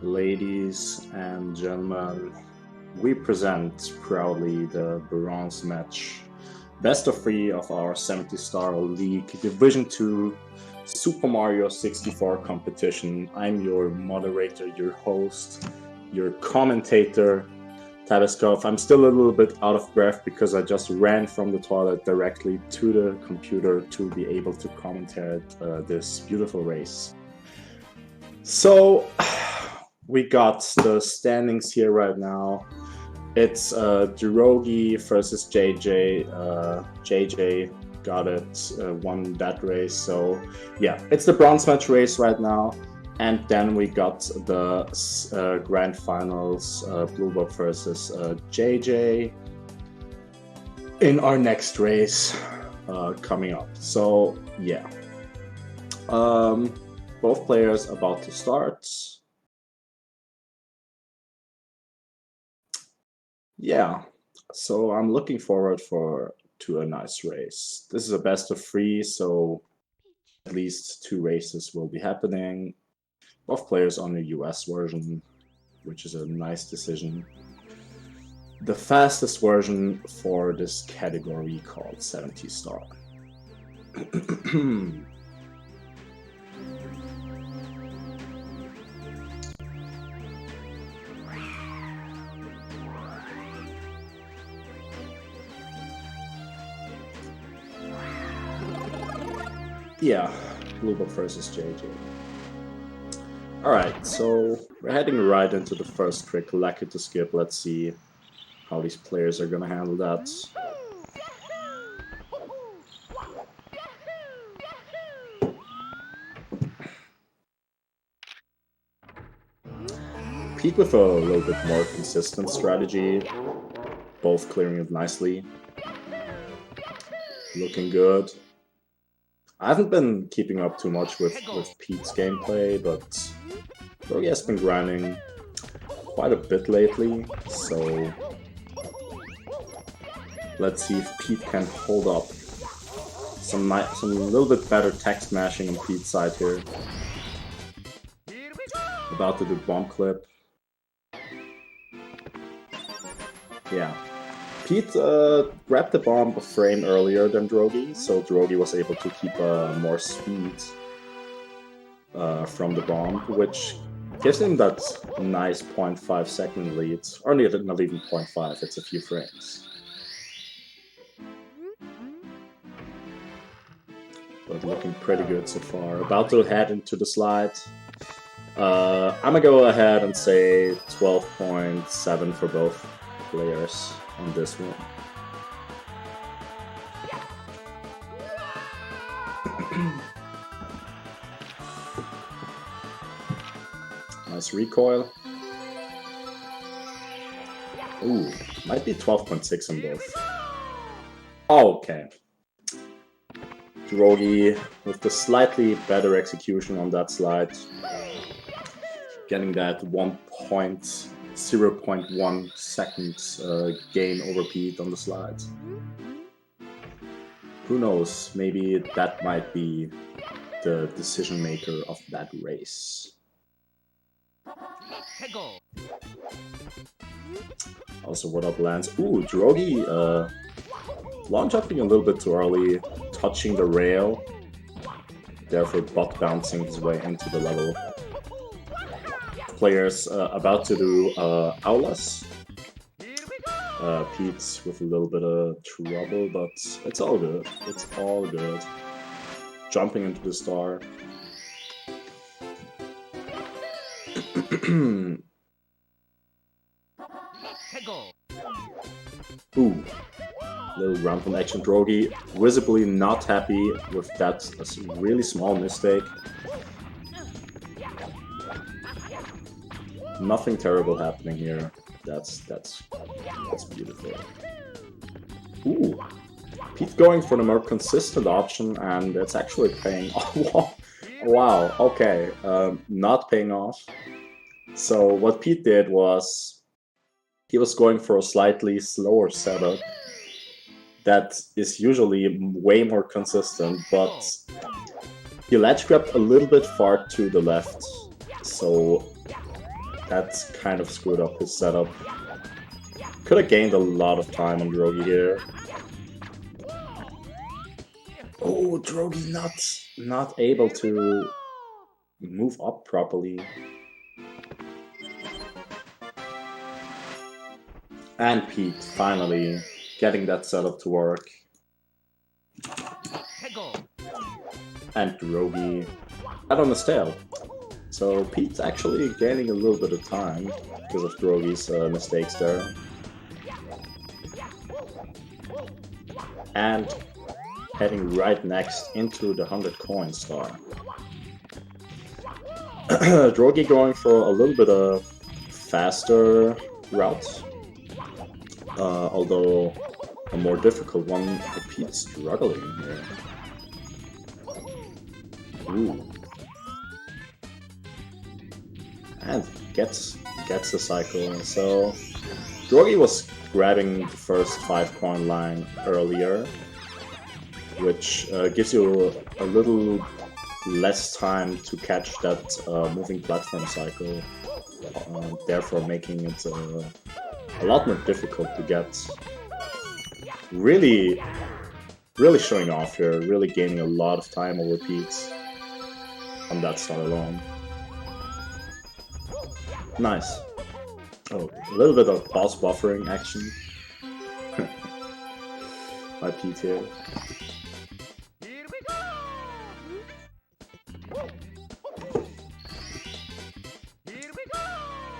Ladies and gentlemen, we present proudly the bronze match, best of 3 of our 70-star League Division 2 Super Mario 64 competition. I'm your moderator, your host, your commentator, Taviskov. I'm still a little bit out of breath because I just ran from the toilet directly to the computer to be able to commentate this beautiful race. So, we got the standings here right now. It's Drogie versus JJ. JJ got it, won that race. So yeah, it's the bronze match race right now. And then we got the grand finals, Blue Bob versus JJ in our next race coming up. So yeah, both players about to start. Yeah, so I'm looking forward to a nice race. This is a best of 3, so at least 2 races will be happening. Both players on the US version, which is a nice decision. The fastest version for this category called 70-star. Yeah, Blue Bob versus JJ. Alright, so we're heading right into the first trick, Lucky to Skip. Let's see how these players are gonna handle that. Pete with a little bit more consistent strategy, both clearing it nicely. Looking good. I haven't been keeping up too much with Pete's gameplay, but Drogie has been grinding quite a bit lately, so let's see if Pete can hold up. Some little bit better tech smashing on Pete's side here. About to do bomb clip. Yeah. Pete grabbed the bomb a frame earlier than Drogie, so Drogie was able to keep more speed from the bomb, which gives him that nice 0.5 second lead. Or not even 0.5, it's a few frames. But looking pretty good so far. About to head into the slide. I'm gonna go ahead and say 12.7 for both players on this one. Nice recoil. Ooh, might be 12.6 on both. Oh, okay. Drogie with the slightly better execution on that slide. Getting that 0.1 seconds gain over Pete on the slides. Who knows, maybe that might be the decision maker of that race. Also, what up, Lance? Ooh, Drogie long jumping a little bit too early, touching the rail, therefore butt bouncing his way into the level. Players about to do Aulas. Pete's with a little bit of trouble, but it's all good. It's all good. Jumping into the star. Ooh. Little rampant action. Drogie visibly not happy with that really small mistake. Nothing terrible happening here. That's beautiful. Ooh, Pete going for the more consistent option, and it's actually paying off. Wow, okay, not paying off. So what Pete did was he was going for a slightly slower setup that is usually way more consistent, but he ledge grabbed a little bit far to the left, so That's kind of screwed up his setup. Could have gained a lot of time on Drogie here. Oh, Drogie not able to move up properly. And Pete finally getting that setup to work. And Drogie out on his tail. So Pete's actually gaining a little bit of time because of Drogie's mistakes there. And heading right next into the 100 coin star. Drogie going for a little bit of faster route. Although a more difficult one, Pete's struggling here. Ooh. And gets the cycle. So Drogie was grabbing the first 5 coin line earlier, which gives you a little less time to catch that moving platform cycle, therefore making it a lot more difficult to get. Really showing off here, really gaining a lot of time over Pete on that start alone. Nice. Oh, a little bit of pause buffering action by Pete here.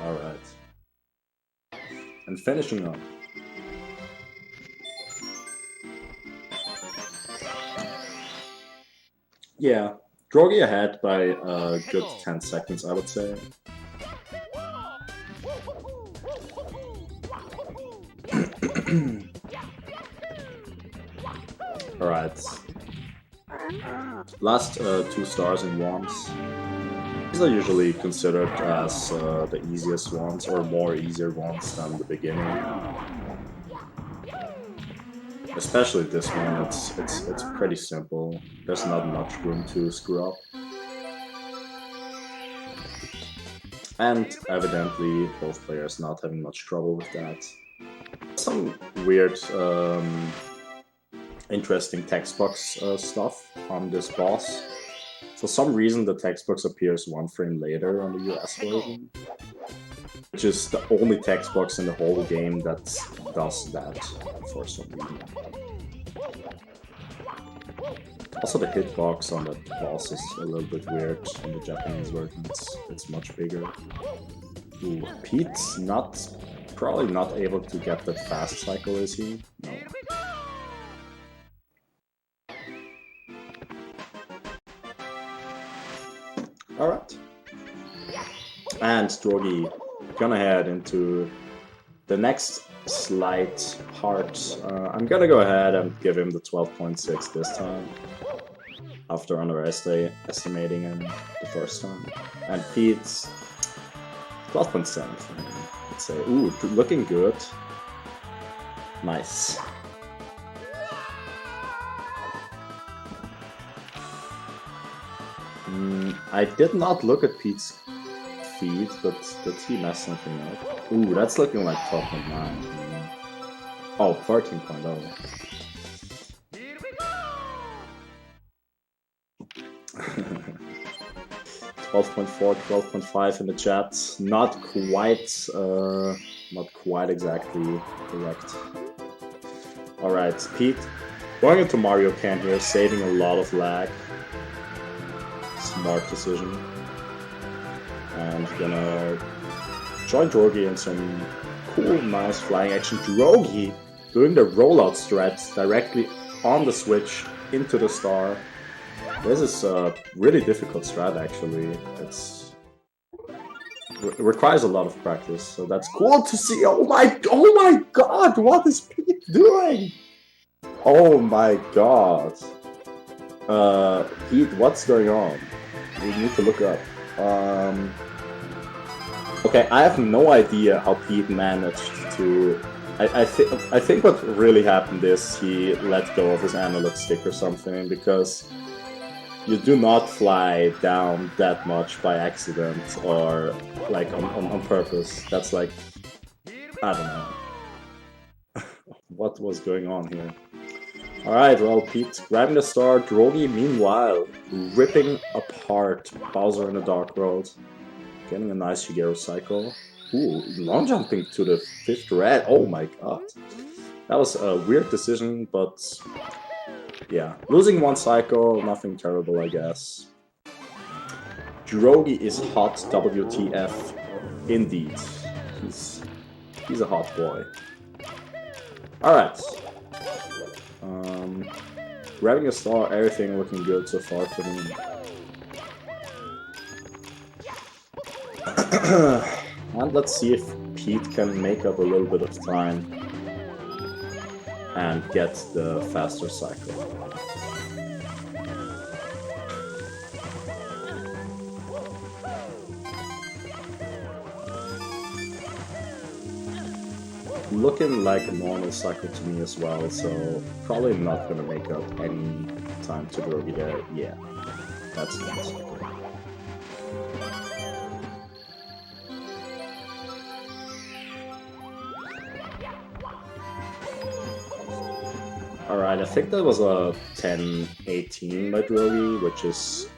Alright. And finishing up. Yeah, Drogie ahead by a good 10 seconds, I would say. Alright. Last 2 stars in ones. These are usually considered as the easiest ones, or more easier ones than the beginning. Especially this one, it's pretty simple. There's not much room to screw up. And evidently, both players not having much trouble with that. Some weird, interesting text box stuff on this boss. For some reason, the text box appears 1 frame later on the US version, which is the only text box in the whole game that does that for some reason. Also, the hitbox on that boss is a little bit weird. In the Japanese version, it's much bigger. Ooh, Pete's probably not able to get that fast cycle, is he? No. Alright. And Drogie gonna head into the next slight part. I'm gonna go ahead and give him the 12.6 this time, after underestimating him the first time. And Pete's 12.7 for him, let's say. Ooh, looking good. Nice. I did not look at Pete's feed, but did he mess something up? Ooh, that's looking like 12.9. Oh, 13.0. 12.4, 12.5 in the chat. Not quite exactly correct. Alright, Pete going into Mario Can here, saving a lot of lag. Smart decision. And gonna join Drogie in some cool, nice flying action. Drogie doing the rollout strat directly on the switch into the star. This is a really difficult strat, actually. It requires a lot of practice, so that's cool to see. Oh my god, what is Pete doing? Oh my god. Pete, what's going on? We need to look up. Okay, I have no idea how Pete managed to... I think what really happened is he let go of his analog stick or something, because You do not fly down that much by accident or like on purpose. That's like, I don't know what was going on here. Alright, well, Pete grabbing the star, Drogie meanwhile ripping apart Bowser in the Dark World. Getting a nice Shigeru cycle. Ooh, long jumping to the 5th red. Oh my god. That was a weird decision, but yeah. Losing one cycle, nothing terrible, I guess. Drogie is hot, WTF. Indeed. He's a hot boy. Alright. Grabbing a star, everything looking good so far for me. And let's see if Pete can make up a little bit of time and get the faster cycle. Looking like a normal cycle to me as well, so probably not gonna make up any time to Drogie there. Yeah, that's the cycle. Alright, I think that was a 10-18 by Drogie, which is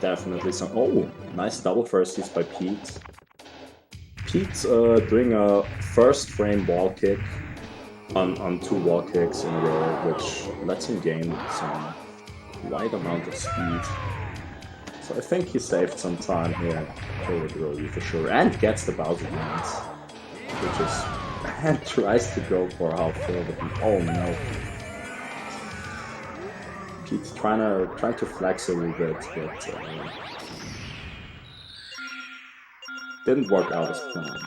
definitely some... Oh, nice double firsties by Pete. Pete's doing a first frame wall kick on 2 wall kicks in a row, which lets him gain some wide amount of speed. So I think he saved some time here over Drogie for sure, and gets the Bowser dance, which is... and tries to go for half forward. Oh no. Pete's trying to flex a little bit, but didn't work out as planned.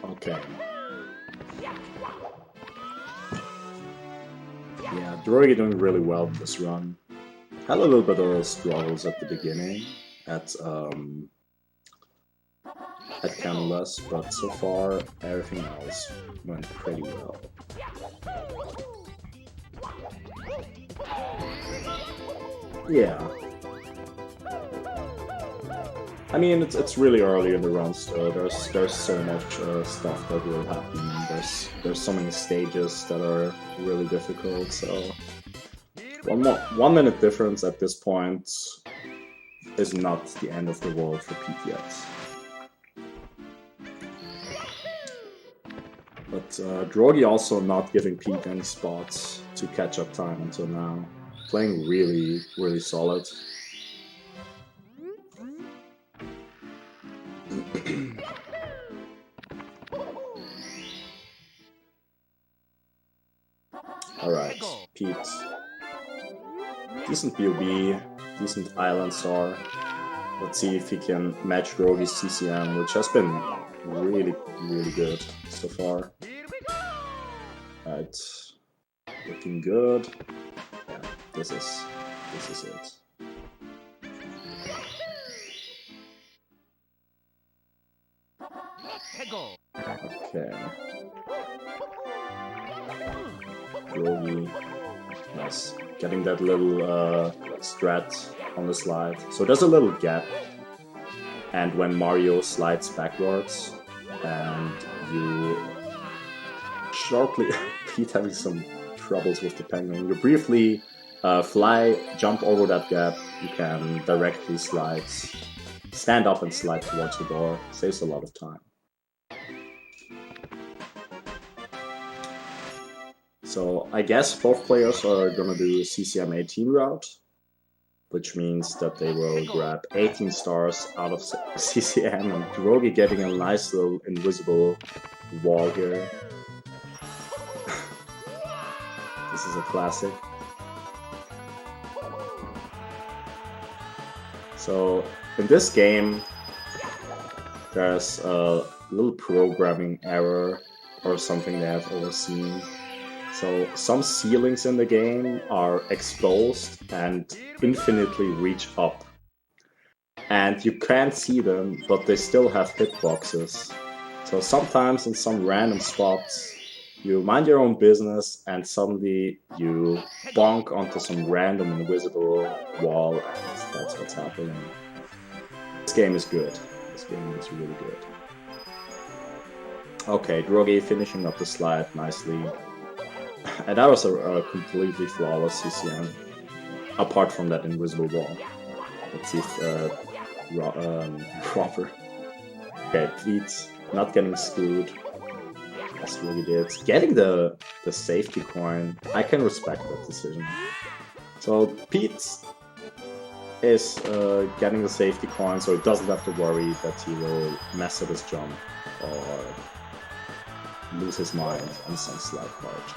Okay. Yeah, Drogie doing really well with this run. Had a little bit of struggles at the beginning at Canvas, but so far everything else went pretty well. Yeah. I mean, it's really early in the run still. There's so much stuff that will happen. There's so many stages that are really difficult. So 1 minute difference at this point is not the end of the world for Pete yet. But Drogie also not giving Pete any spots to catch up time until now. Playing really, really solid. Alright, Pete. Decent BOB, decent Island Star. Let's see if he can match Drogie's CCM, which has been really, really good so far. Alright, looking good. Yeah, this is it. Okay. Drogie, nice. Getting that little strat on the slide. So there's a little gap, and when Mario slides backwards, and you sharply... Pete having some troubles with the penguin. You briefly jump over that gap, you can directly stand up and slide towards the door. Saves a lot of time. So I guess both players are gonna do a CCM 18 route, which means that they will grab 18 stars out of CCM, and Drogie getting a nice little invisible wall here. This is a classic. So in this game, there's a little programming error or something they have overseen. So some ceilings in the game are exposed and infinitely reach up. and you can't see them, but they still have hitboxes. So sometimes in some random spots, you mind your own business and suddenly you bonk onto some random invisible wall, and that's what's happening. This game is good. This game is really good. Okay, Drogie finishing up the slide nicely. And that was a completely flawless CCM, apart from that invisible wall. Let's see if Robber. Okay, Pete not getting screwed. That's really did. Getting the safety coin, I can respect that decision. So Pete is getting the safety coin, so he doesn't have to worry that he will mess up his jump or lose his mind on some slide part.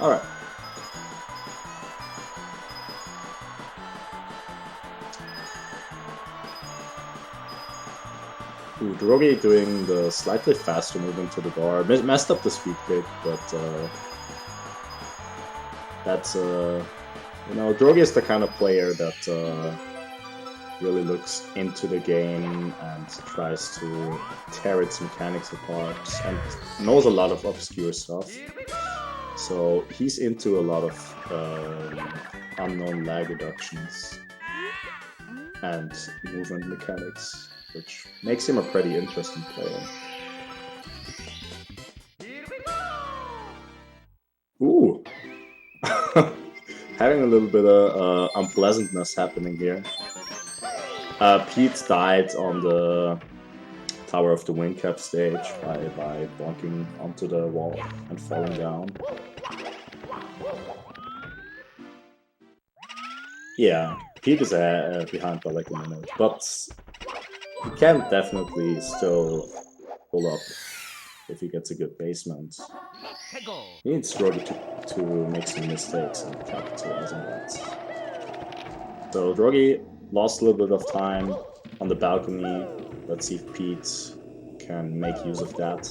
Alright. Ooh, Drogie doing the slightly faster movement to the bar. Messed up the speed kick, but that's you know, Drogie is the kind of player that really looks into the game and tries to tear its mechanics apart and knows a lot of obscure stuff. So he's into a lot of unknown lag reductions and movement mechanics, which makes him a pretty interesting player. Ooh! Having a little bit of unpleasantness happening here. Pete died on the Tower of the Windcap stage by bonking onto the wall and falling down. Yeah, Pete is behind by like a minute, but he can definitely still pull up if he gets a good basement. He needs Drogie to make some mistakes and capitalize on that. So Drogie lost a little bit of time on the balcony. Let's see if Pete can make use of that.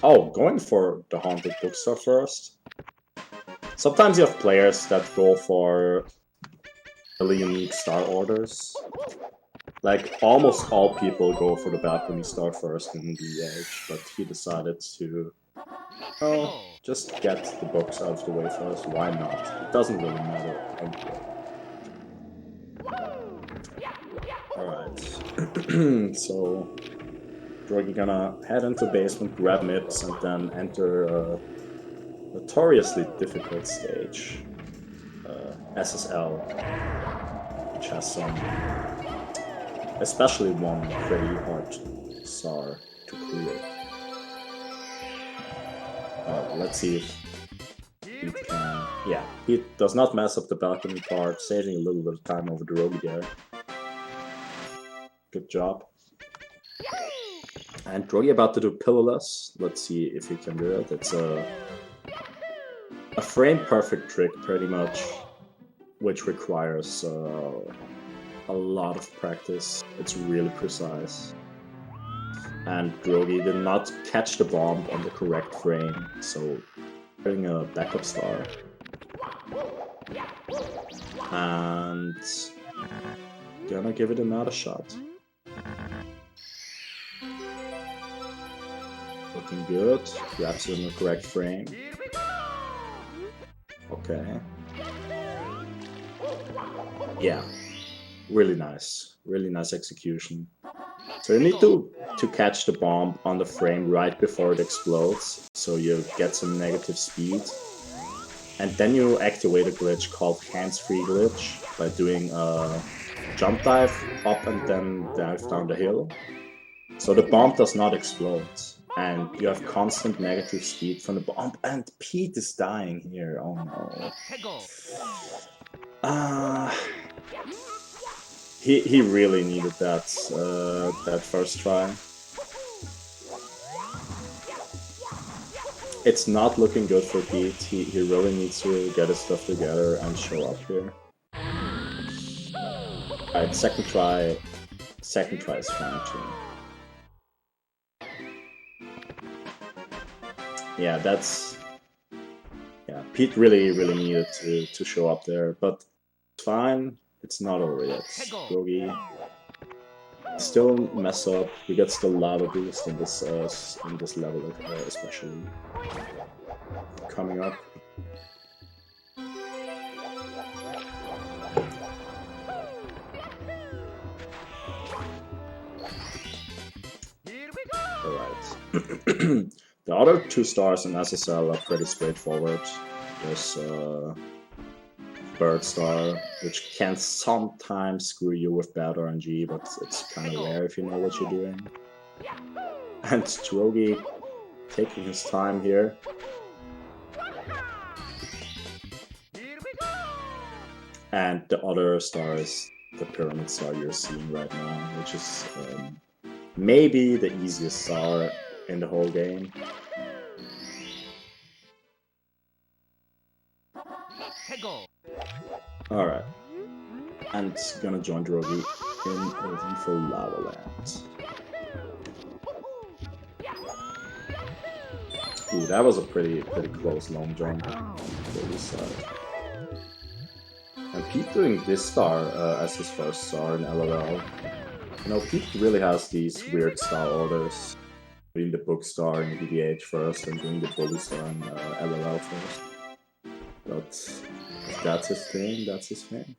Oh, going for the Haunted Bookstore first. Sometimes you have players that go for really unique star orders. Like, almost all people go for the balcony star first in the edge, but he decided to, well, just get the books out of the way first. Why not? It doesn't really matter anyway. Alright. So, Drogie gonna head into basement, grab MIPS, and then enter a notoriously difficult stage. SSL, which has some, especially one pretty hard star to clear. Let's see if Pete can. Yeah, Pete does not mess up the balcony part, saving a little bit of time over the Drogie there. Good job. And Drogie about to do Pillarless. Let's see if he can do it. It's a frame perfect trick, pretty much, which requires a lot of practice. It's really precise. And Drogie did not catch the bomb on the correct frame, so getting a backup star. And gonna give it another shot. Looking good. Grabs it in the correct frame. Okay. Yeah. Really nice. Really nice execution. So you need to catch the bomb on the frame right before it explodes, so you get some negative speed. And then you activate a glitch called hands-free glitch by doing a jump dive up and then dive down the hill. So the bomb does not explode, and you have constant negative speed from the bomb. And Pete is dying here. Oh no. He really needed that that first try. It's not looking good for Pete. He really needs to get his stuff together and show up here. Alright, second try. Second try is fine too. Yeah, that's... Yeah, Pete really needed to show up there, but fine. It's not over yet. Drogie still mess up. We get the lava boost in this level, especially coming up. Alright. The other 2 stars in SSL are pretty straightforward. There's Bird Star, which can sometimes screw you with bad RNG, but it's kind of rare if you know what you're doing. And Drogie taking his time here. And the other star is the Pyramid Star you're seeing right now, which is maybe the easiest star in the whole game. Alright. And gonna join Drogie in a lethal lava land. Ooh, that was a pretty close long jump for this side. And Pete doing this star as his first star in LOL. You know, Pete really has these weird star orders. Doing the book star in VDH first and doing the bully star in LOL first. But if that's his thing, that's his thing.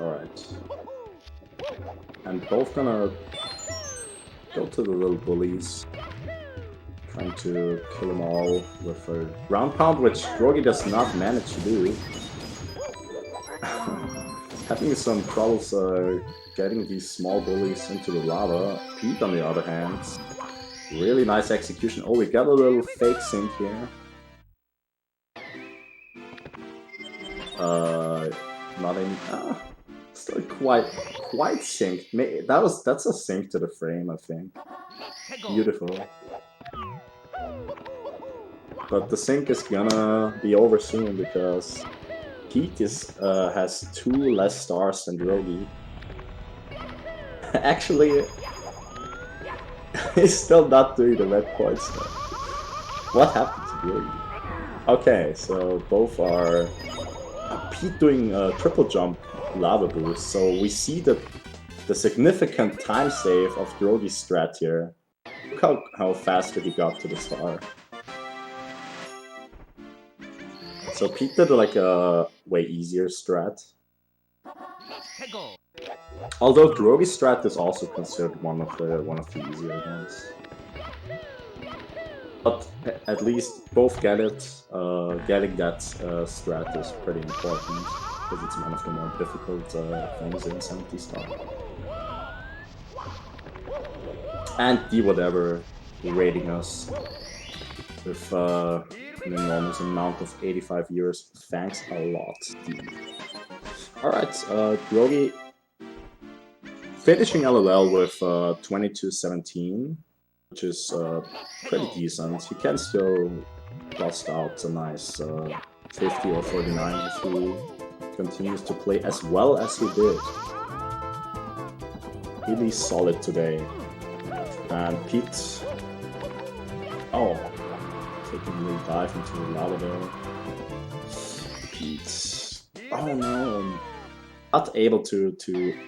Alright. And both gonna go to the little bullies. Trying to kill them all with a ground pound, which Drogie does not manage to do. Having some troubles getting these small bullies into the lava. Pete, on the other hand, really nice execution. Oh, we got a little fake sync here. Nothing. Still quite synced. That's a sync to the frame, I think. Beautiful. But the sync is gonna be over soon because Pete has 2 less stars than Drogie. Actually, he's still not doing the red points though. What happened to Drogie? Okay, so both are Pete doing a triple jump lava boost, so we see the significant time save of Drogie's strat here. Look how faster he got to the star. So Pete did like a way easier strat. Although Drogie's strat is also considered one of the easier ones. But at least both get it. Getting that strat is pretty important because it's one of the more difficult things in 70 star. And D whatever rating us with an enormous amount of 85 years. Thanks a lot, D. Alright, Drogie finishing LOL with 22-17, which is pretty decent. He can still bust out a nice 50 or 49 if he continues to play as well as he did. Really solid today. And Pete... Oh, taking a little dive into the lava there. Pete... Oh no! Not able to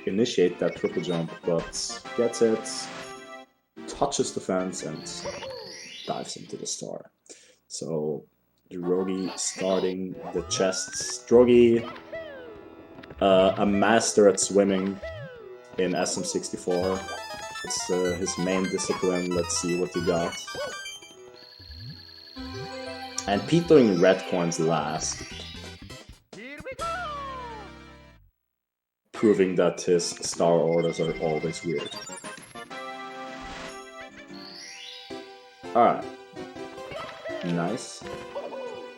initiate that triple jump, but gets it, touches the fence, and dives into the star. So, Drogie starting the chests. Drogie, a master at swimming in SM64. It's his main discipline. Let's see what he got. And Pete doing red coins last. Proving that his star orders are always weird. Alright. Nice.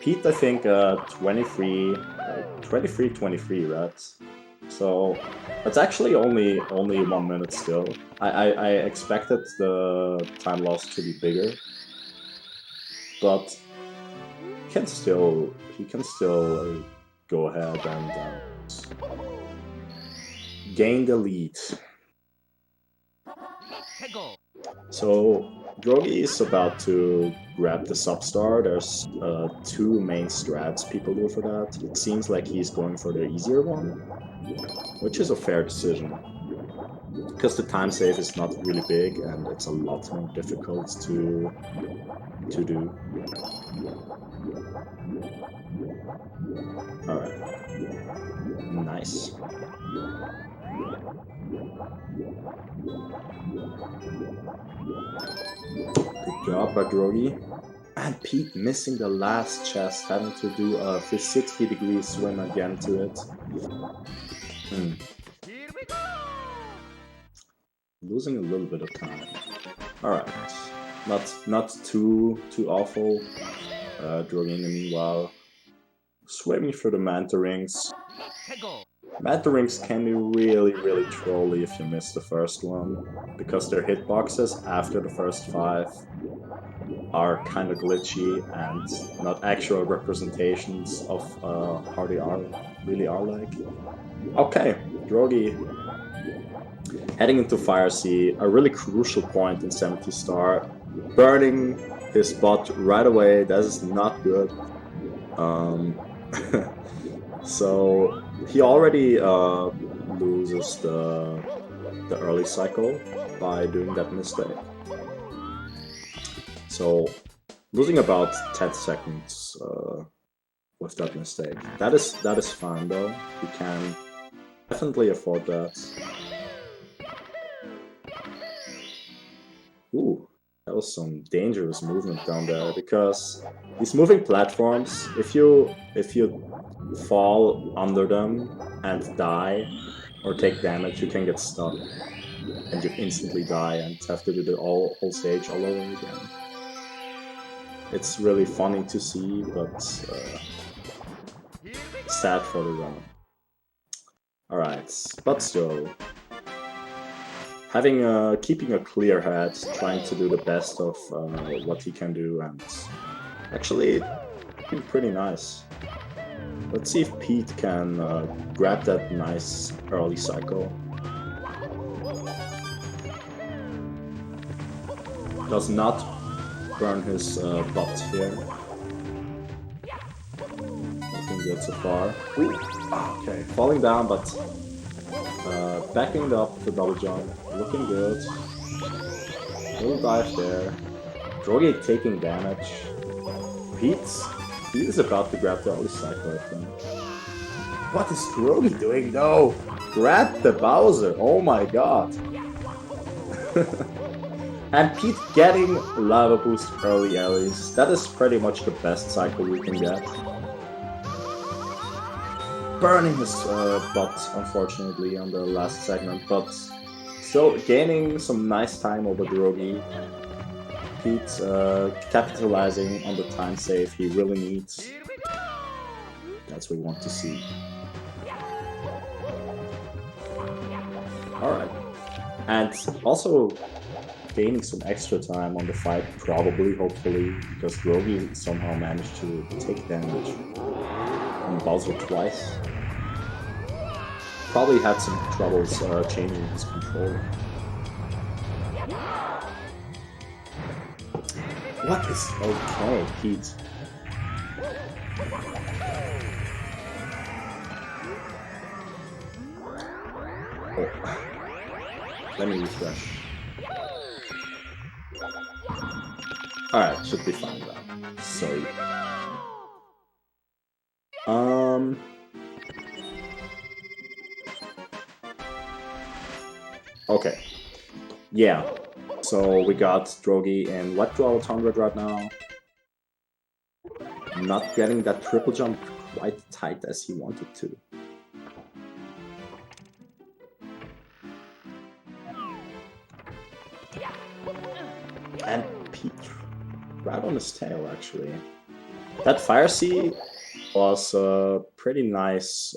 Pete, I think, 23, right? So, that's actually only 1 minute still. I expected the time loss to be bigger. But he can still go ahead and gain the lead. So Drogie is about to grab the substar. There's two main strats people do for that. It seems like he's going for the easier one, which is a fair decision. Because the time save is not really big and it's a lot more difficult to do. Alright. Nice. Good job by Drogie. And Pete missing the last chest, having to do a 360-degree swim again to it. Losing a little bit of time. Alright. Not too awful. Drogie in the meanwhile swimming through the manta rings. Manta rings can be really trolly if you miss the first one, because their hitboxes after the first 5 are kind of glitchy and not actual representations of how they really are like. Okay, Drogie heading into Fire Sea, a really crucial point in 70 star, burning his bot right away. That is not good. So he already loses the early cycle by doing that mistake. So losing about 10 seconds with that mistake. That is fine though. You can definitely afford that. Ooh, that was some dangerous movement down there, because these moving platforms, if you fall under them and die or take damage, you can get stuck and you instantly die and have to do the whole stage all over again. It's really funny to see, but sad for the run. Alright, but still, keeping a clear head, trying to do the best of what he can do, and actually pretty nice. Let's see if Pete can grab that nice early cycle. Does not burn his bot here. Looking good so far. Ooh, okay, falling down, but backing it up the double jump. Looking good. Little dive there. Drogie taking damage. Pete is about to grab the early cycle, I think. What is Drogie doing? No! Grab the Bowser! Oh my god! And Pete getting Lava Boost early Aries. That is pretty much the best cycle you can get. Burning his bot, unfortunately, on the last segment, but still gaining some nice time over Drogie. Pete capitalizing on the time save he really needs. That's what we want to see. Alright. And also gaining some extra time on the fight, probably, hopefully, because Drogie somehow managed to take damage on Bowser twice. Probably had some troubles changing his control. What is okay, Pete? Oh. Let me refresh. Alright, should be fine then. Sorry. Okay. Yeah. So we got Drogie in what draw 100 right now? Not getting that triple jump quite tight as he wanted to. And Pete right on his tail, actually. That Fire Sea was a pretty nice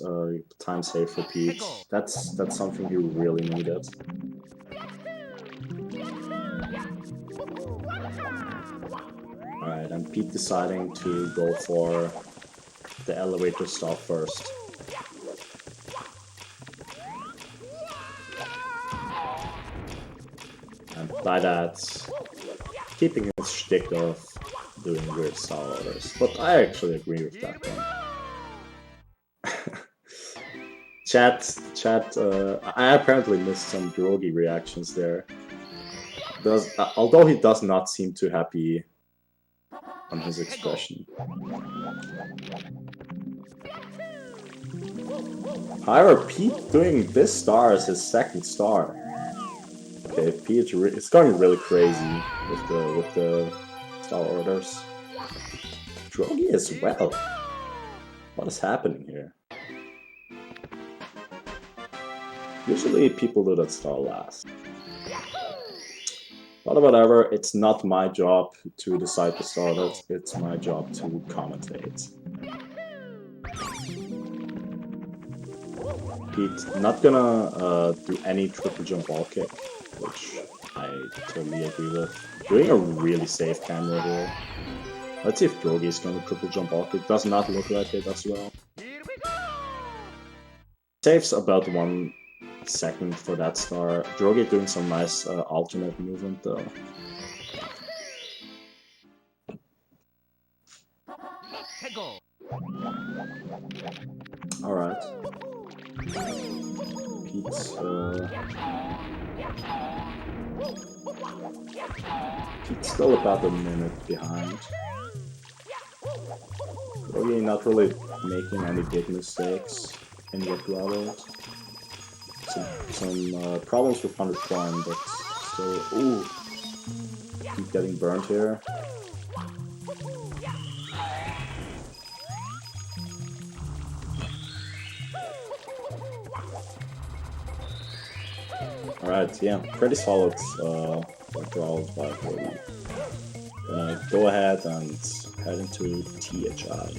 time save for Pete. That's something he really needed. Alright, and Pete deciding to go for the elevator stop first. And By that, keeping his shtick of doing weird star orders. But I actually agree with that one. Chat, I apparently missed some Drogie reactions there. Although he does not seem too happy on his expression. However, Pete doing this star as his second star. Okay, Pete is going really crazy with the star orders. Drogie as well. What is happening here? Usually people do that star last. But whatever, it's not my job to decide the star orders, it's my job to commentate. Pete not gonna do any triple jump wall kick, which I totally agree with. Doing a really safe camera here. Let's see if Drogie is gonna triple jump wall kick. Does not look like it as well. Saves about 1 second for that star. Drogie doing some nice alternate movement though. Alright. Pete's still about a minute behind. Drogie not really making any big mistakes in what level. Some problems with 100 climb, but still. Ooh! Keep getting burnt here. Alright, yeah, pretty solid withdrawals by Drogie. Gonna go ahead and head into THI.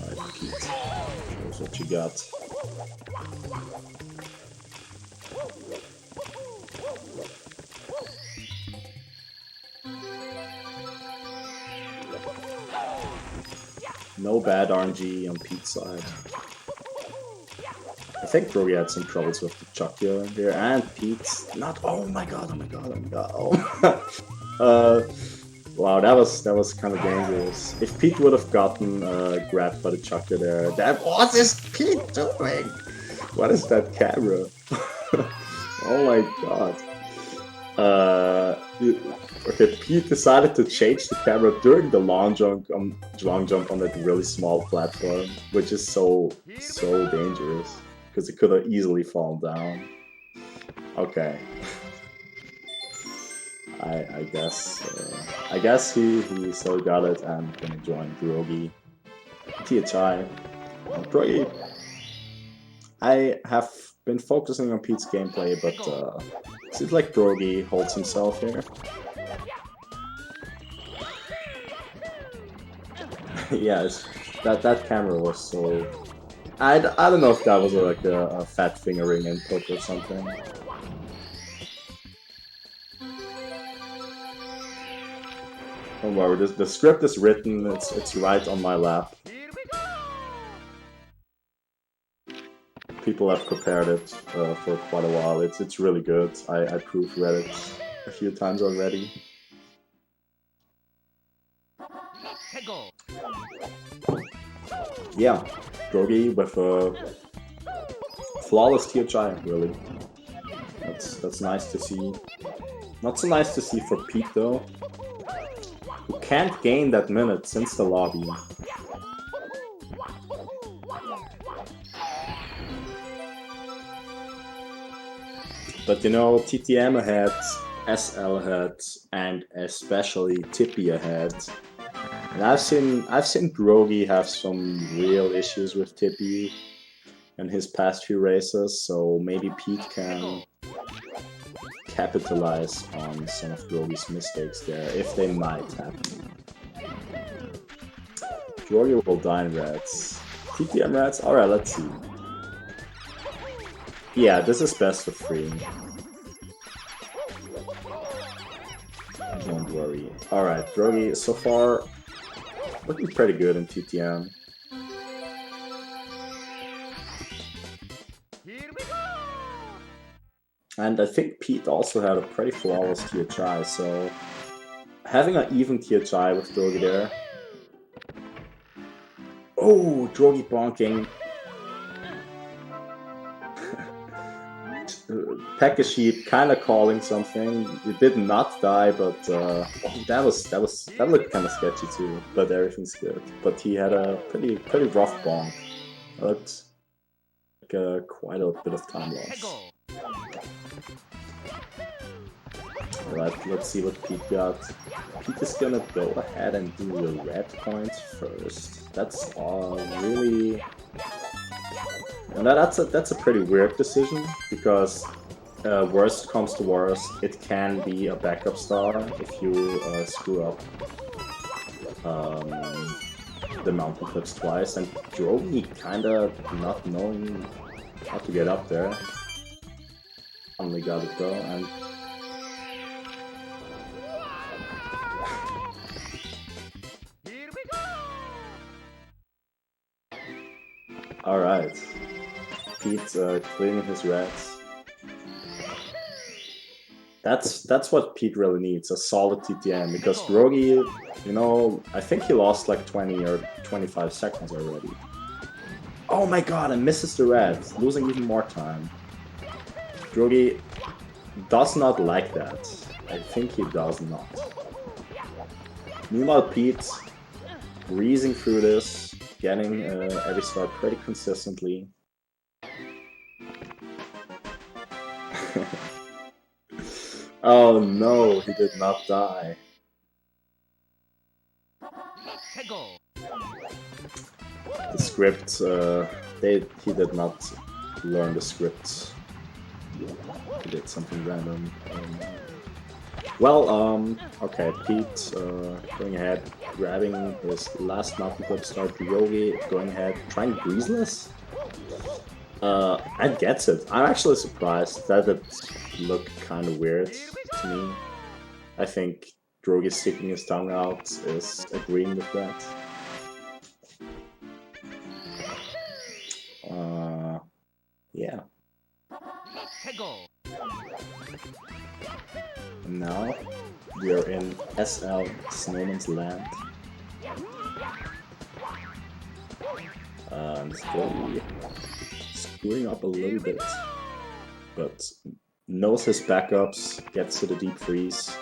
Alright, Pete. Here's what you got. No bad RNG on Pete's side. I think Drogie had some troubles with the Chakya here, and Pete's not. Oh my god! Oh my god! Oh my god! Oh. Wow, that was kind of dangerous. If Pete would have gotten grabbed by the Chakya there, what is Pete doing? What is that camera? Oh my god! Okay, Pete decided to change the camera during the long jump on that really small platform, which is so dangerous. Because it could have easily fallen down. Okay. I guess he still got it and gonna join Drogie. THI. Drogie. I have been focusing on Pete's gameplay, but seems like Drogie holds himself here. Yes, that camera was so. I don't know if that was like a fat fingering input or something. Don't worry, the script is written, it's right on my lap. People have prepared it for quite a while, it's really good. I proofread it a few times already. Yeah, Drogie with a flawless THI, really. That's nice to see. Not so nice to see for Pete though, who can't gain that minute since the lobby. But you know, TTM ahead, SL ahead, and especially Tippy ahead. And I've seen Drogie have some real issues with Tippy in his past few races, so maybe Pete can capitalize on some of Drogie's mistakes there, if they might happen. Drogie will die in reds. TTM reds? Alright, let's see. Yeah, this is best of 3. Don't worry. Alright, Drogie, so far, looking pretty good in TTM. And I think Pete also had a pretty flawless THI, so having an even THI with Drogie there. Oh, Drogie bonking. Pack a sheep, kind of calling something. It did not die, but that looked kind of sketchy too. But everything's good. But he had a pretty rough bonk. That looked like quite a bit of time loss. Alright, let's see what Pete got. Pete is gonna go ahead and do the red point first. That's really... And that's a pretty weird decision, because worst comes to worst, it can be a backup star if you screw up the mountain clips twice, and Drogie kinda not knowing how to get up there. Finally got it though, and alright. Pete cleaning his reds. That's what Pete really needs, a solid TTM, because Drogie, you know, I think he lost like 20 or 25 seconds already. Oh my god, and misses the reds, losing even more time. Drogie does not like that. I think he does not. Meanwhile, Pete breezing through this, getting every star pretty consistently. Oh no, he did not die. The script, he did not learn the script. He did something random. Okay, Pete going ahead, grabbing his last mountain clip star, Drogie going ahead, trying breezeless? And gets it. I'm actually surprised. That it looked kind of weird to me. I think Drogie sticking his tongue out is agreeing with that. Yeah. And now we are in SL Snowman's Land. And Drogie screwing up a little bit, but knows his backups, gets to the deep freeze.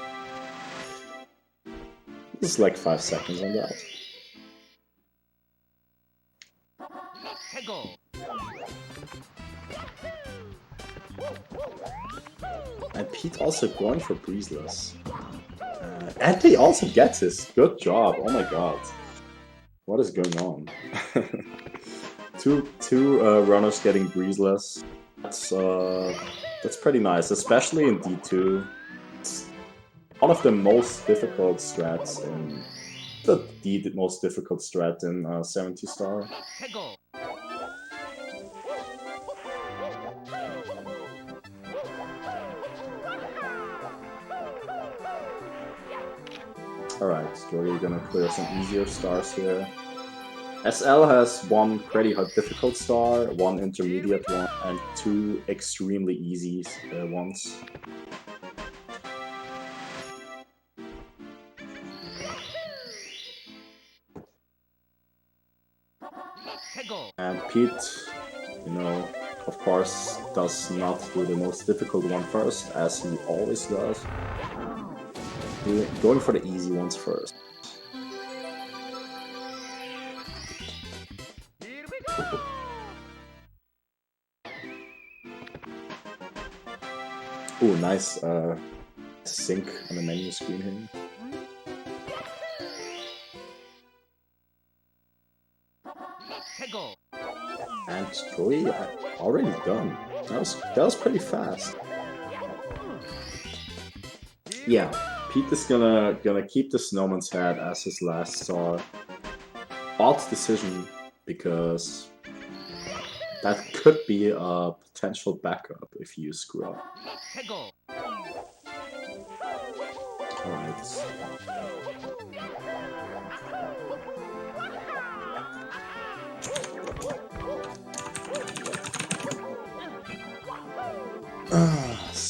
This is like 5 seconds on that. And Pete also going for breezeless. And he also gets his. Good job. Oh my god. What is going on? two runners getting breezeless. That's pretty nice, especially in D2. It's one of the most difficult strats in the most difficult strat in 70 star. Alright, Drogie gonna clear some easier stars here. SL has one pretty difficult star, one intermediate one, and 2 extremely easy ones. And Pete, you know, of course, does not do the most difficult one first, as he always does. Going for the easy ones first. Ooh, nice sync on the menu screen here. And Drogie already done. That was pretty fast. Yeah, Pete is gonna keep the Snowman's Head as his last star. Odd decision, because that could be a potential backup if you screw up. Alright.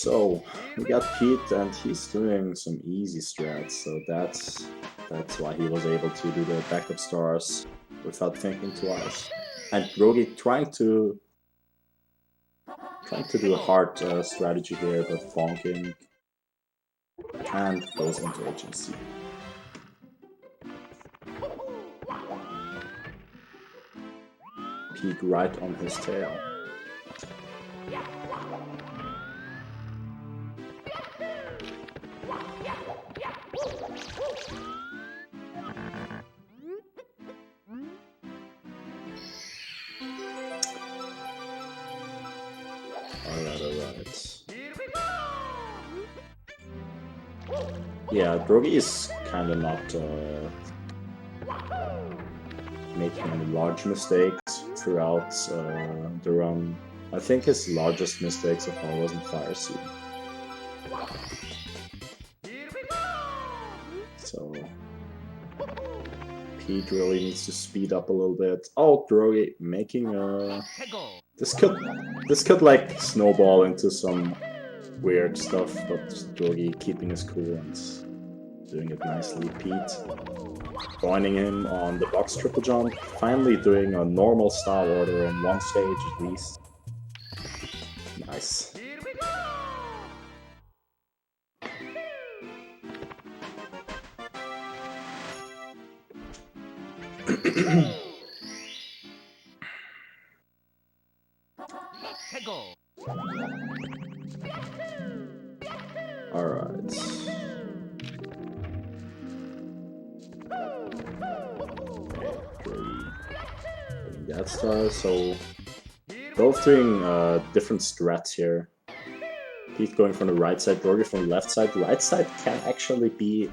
So we got Pete, and he's doing some easy strats, so that's why he was able to do the backup stars without thinking twice. And Drogie trying to do a hard strategy here, but bonking, and goes into agency. Pete right on his tail. Alright. Yeah, Drogie is kinda not making any large mistakes throughout the run. I think his largest mistake so far was in Fire Seed. So Pete really needs to speed up a little bit. Oh, Drogie making this could like snowball into some weird stuff, but Drogie keeping his cool and doing it nicely. Pete joining him on the box triple jump, finally doing a normal star order in one stage at least. Nice. Alright. That star, so both doing different strats here. Pete going from the right side, Drogie from the left side. Right side can actually be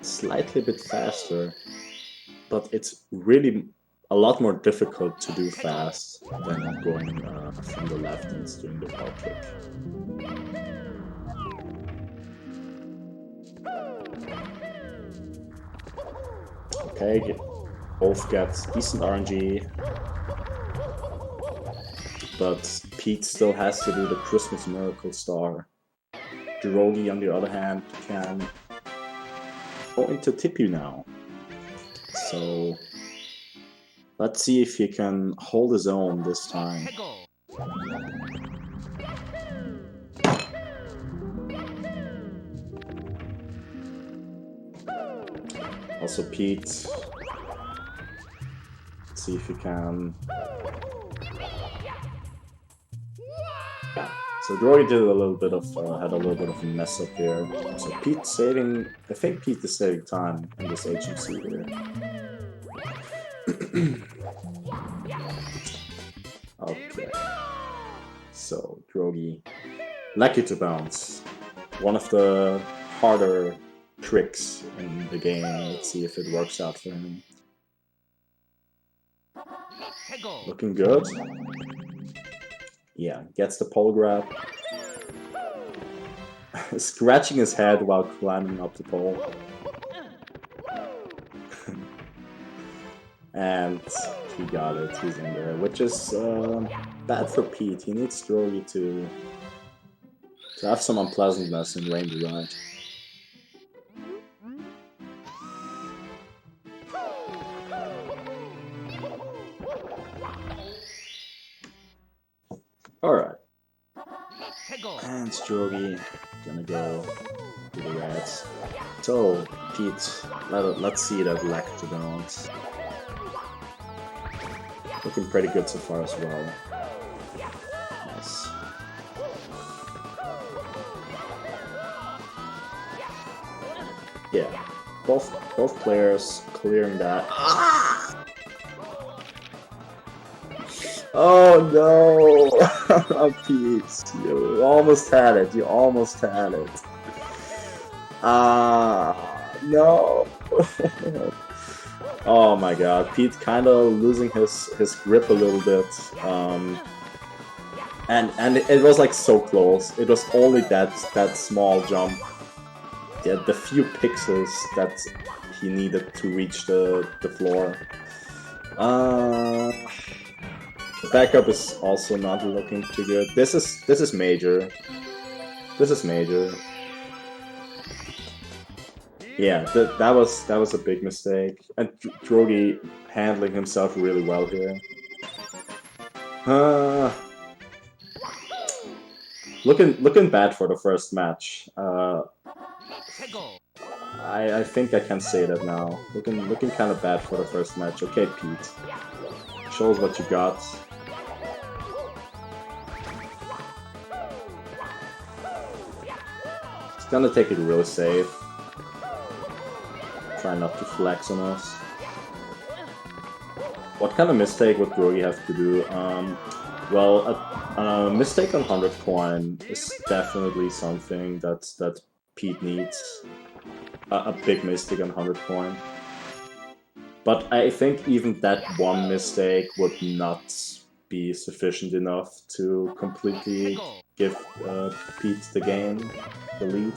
slightly bit faster, but it's really a lot more difficult to do fast than going from the left and doing the wall kick. Okay, both get decent RNG, but Pete still has to do the Christmas Miracle Star. Drogie, on the other hand, can go into Tippy now. So let's see if he can hold his own this time. Also Pete, let's see if he can. Yeah. So Drogie did a little bit of had a little bit of a mess up here. So Pete saving, I think Pete is saving time in this agency here. Okay. So Drogie, lucky to bounce. One of the harder tricks in the game. Let's see if it works out for him. Looking good. Yeah, gets the pole grab. Scratching his head while climbing up the pole. And he got it, he's in there, which is bad for Pete. He needs Drogie to have some unpleasantness in Rainbow Ride. Alright. And Drogie gonna go to the reds. So, Pete, let's see that Lactodons. Looking pretty good so far as well. Nice. Yeah, both players clearing that. Oh no! Pete, you almost had it. You almost had it. No. Oh my god, Pete kind of losing his grip a little bit, and it was like so close. It was only that small jump, yeah, the few pixels that he needed to reach the floor. The backup is also not looking too good. This is major. This is major. Yeah, that was a big mistake. And Drogie handling himself really well here. Looking bad for the first match. I think I can say that now. Looking kind of bad for the first match. Okay, Pete. Show us what you got. He's gonna take it really safe. Try not to flex on us. What kind of mistake would Drogie have to do? Well, a mistake on 100 coin is definitely something that Pete needs. A big mistake on 100 coin. But I think even that one mistake would not be sufficient enough to completely give Pete the game, the lead.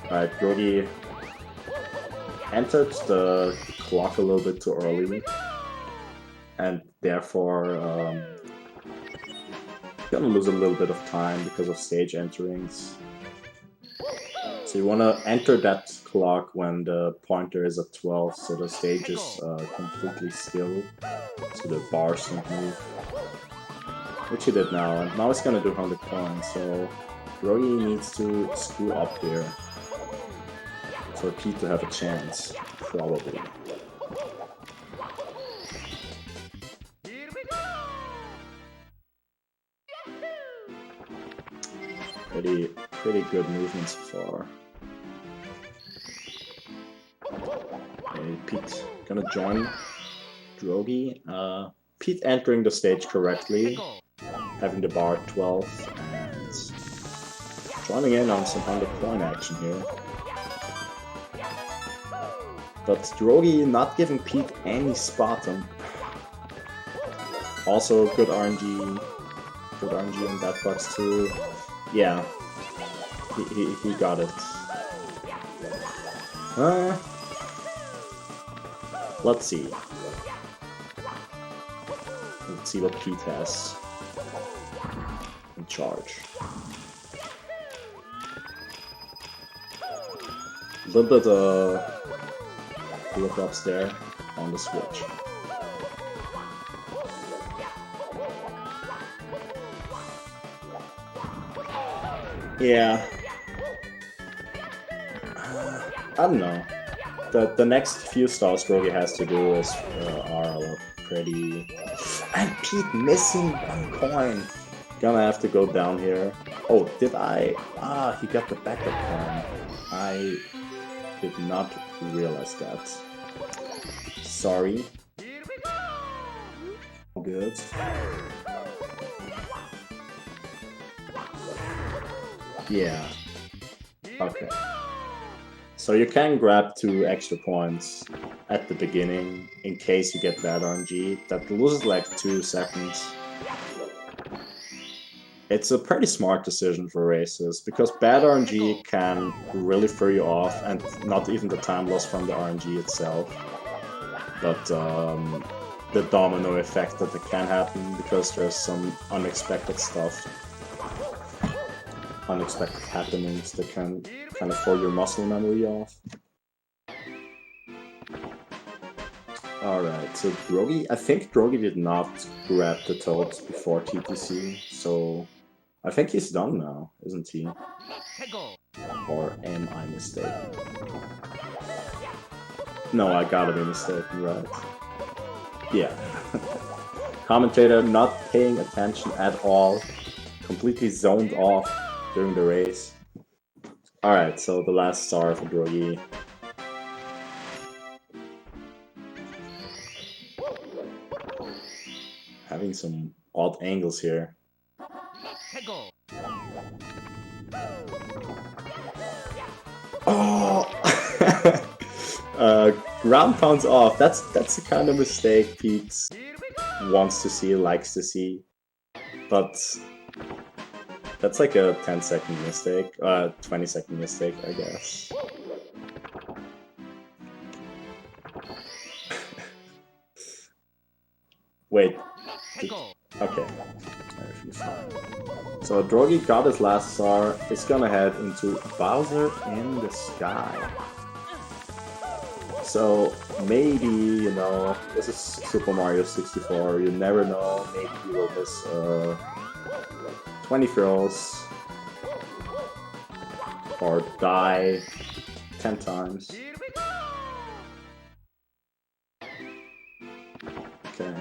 Alright, Drogie entered the clock a little bit too early, and therefore gonna lose a little bit of time because of stage enterings. So you wanna enter that clock when the pointer is at 12, so the stage is completely still, so the bars don't move. Which he did now, and now he's gonna do 100 points, so Drogie needs to screw up here for Pete to have a chance, probably. Pretty good movement so far. Okay, Pete gonna join Drogie. Pete entering the stage correctly, having the bar at 12, and joining in on some 100 coin action here. But Drogie not giving Pete any spot on. Also good RNG in that box too. Yeah, he got it. Let's see. Let's see what Pete has in charge. A little bit look-ups there on the switch. Yeah. I don't know. The next few stars Drogie has to do are pretty... And Pete missing one coin! Gonna have to go down here. Oh, did I... Ah, he got the backup coin. I did not realize that. Sorry. Good. Yeah. Okay. So you can grab 2 extra points at the beginning in case you get bad RNG. That loses like 2 seconds. It's a pretty smart decision for races, because bad RNG can really throw you off, and not even the time loss from the RNG itself, but the domino effect that can happen because there's some unexpected stuff, unexpected happenings that can kind of throw your muscle memory off. Alright, so Drogie, I think Drogie did not grab the toads before TTC, so I think he's done now, isn't he? Or am I mistaken? No, I gotta be mistaken, right? Yeah. Commentator not paying attention at all, completely zoned off during the race. Alright, so the last star for Drogie. Having some odd angles here. Oh! Ground pounds off. That's the kind of mistake Pete wants to see, likes to see. But that's like a 10-second mistake, 20-second mistake, I guess. Wait. Okay. So Drogie got his last star. It's gonna head into Bowser in the Sky. So maybe, you know, this is Super Mario 64. You never know. Maybe he will miss 20 throws or die 10 times. Okay.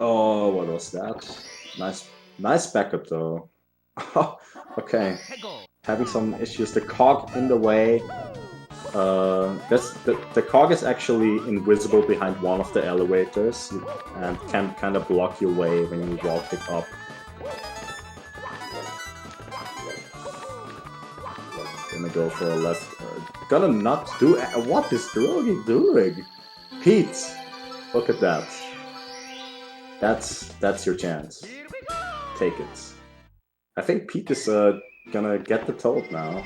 Oh, what was that? Nice backup though. Okay. Having some issues. The cog in the way. The cog is actually invisible behind one of the elevators and can kind of block your way when you walk it up. Gonna go for a left. Gonna not do. What is Drogie doing? Pete, look at that. That's your chance. Take it. I think Pete is gonna get the toad now.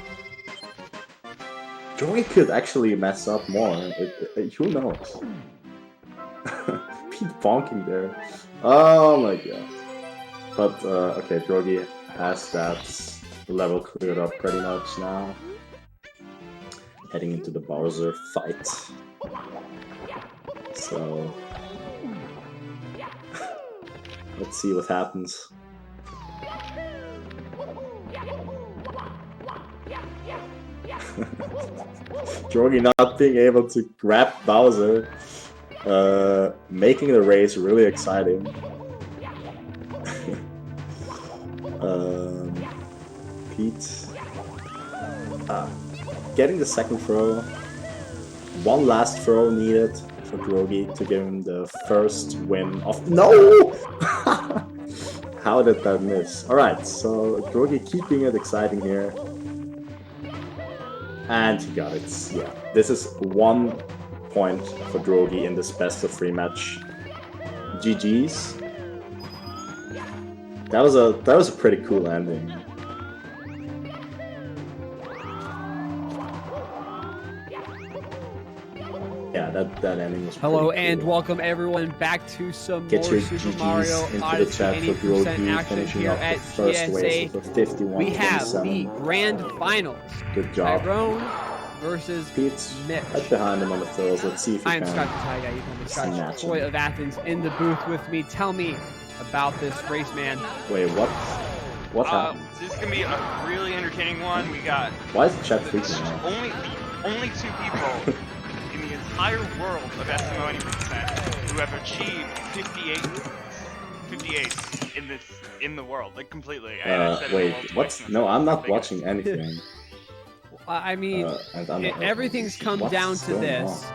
Drogie could actually mess up more. Who knows? Pete bonking there. Oh my god. But okay, Drogie has that level cleared up pretty much now. Heading into the Bowser fight. So let's see what happens. Drogie not being able to grab Bowser, making the race really exciting. Pete getting the second throw. One last throw needed for Drogie to give him the first win of— No! How did that miss? Alright, so Drogie keeping it exciting here. And he got it. Yeah, this is 1 point for Drogie in this best of 3 match. GG's. That was a pretty cool ending. Yeah, that ending was Hello pretty and cool. welcome everyone back to some Get more your Super GG's Mario into the Odyssey chat for 80% Drogie, action finishing here up the at first race GSA. with a 51-27. We have the grand finals. Good job. Tyrone versus Pete, Mitch. right behind him on the fills. Let's see if he I am can. Scott the Tie Guy. You call me Scott. snatch Troy him. of Athens in the booth with me. Tell me about this race, man. Wait, what? What happened? This is gonna be a really entertaining one. We got Why is the chat freaking out? only 2 people in the entire world of SMO 80% who have achieved 58 in the world, like completely. I said it Wait, twice what's? and I No, said I'm not something. watching anything. I mean, everything's come what's down to going this.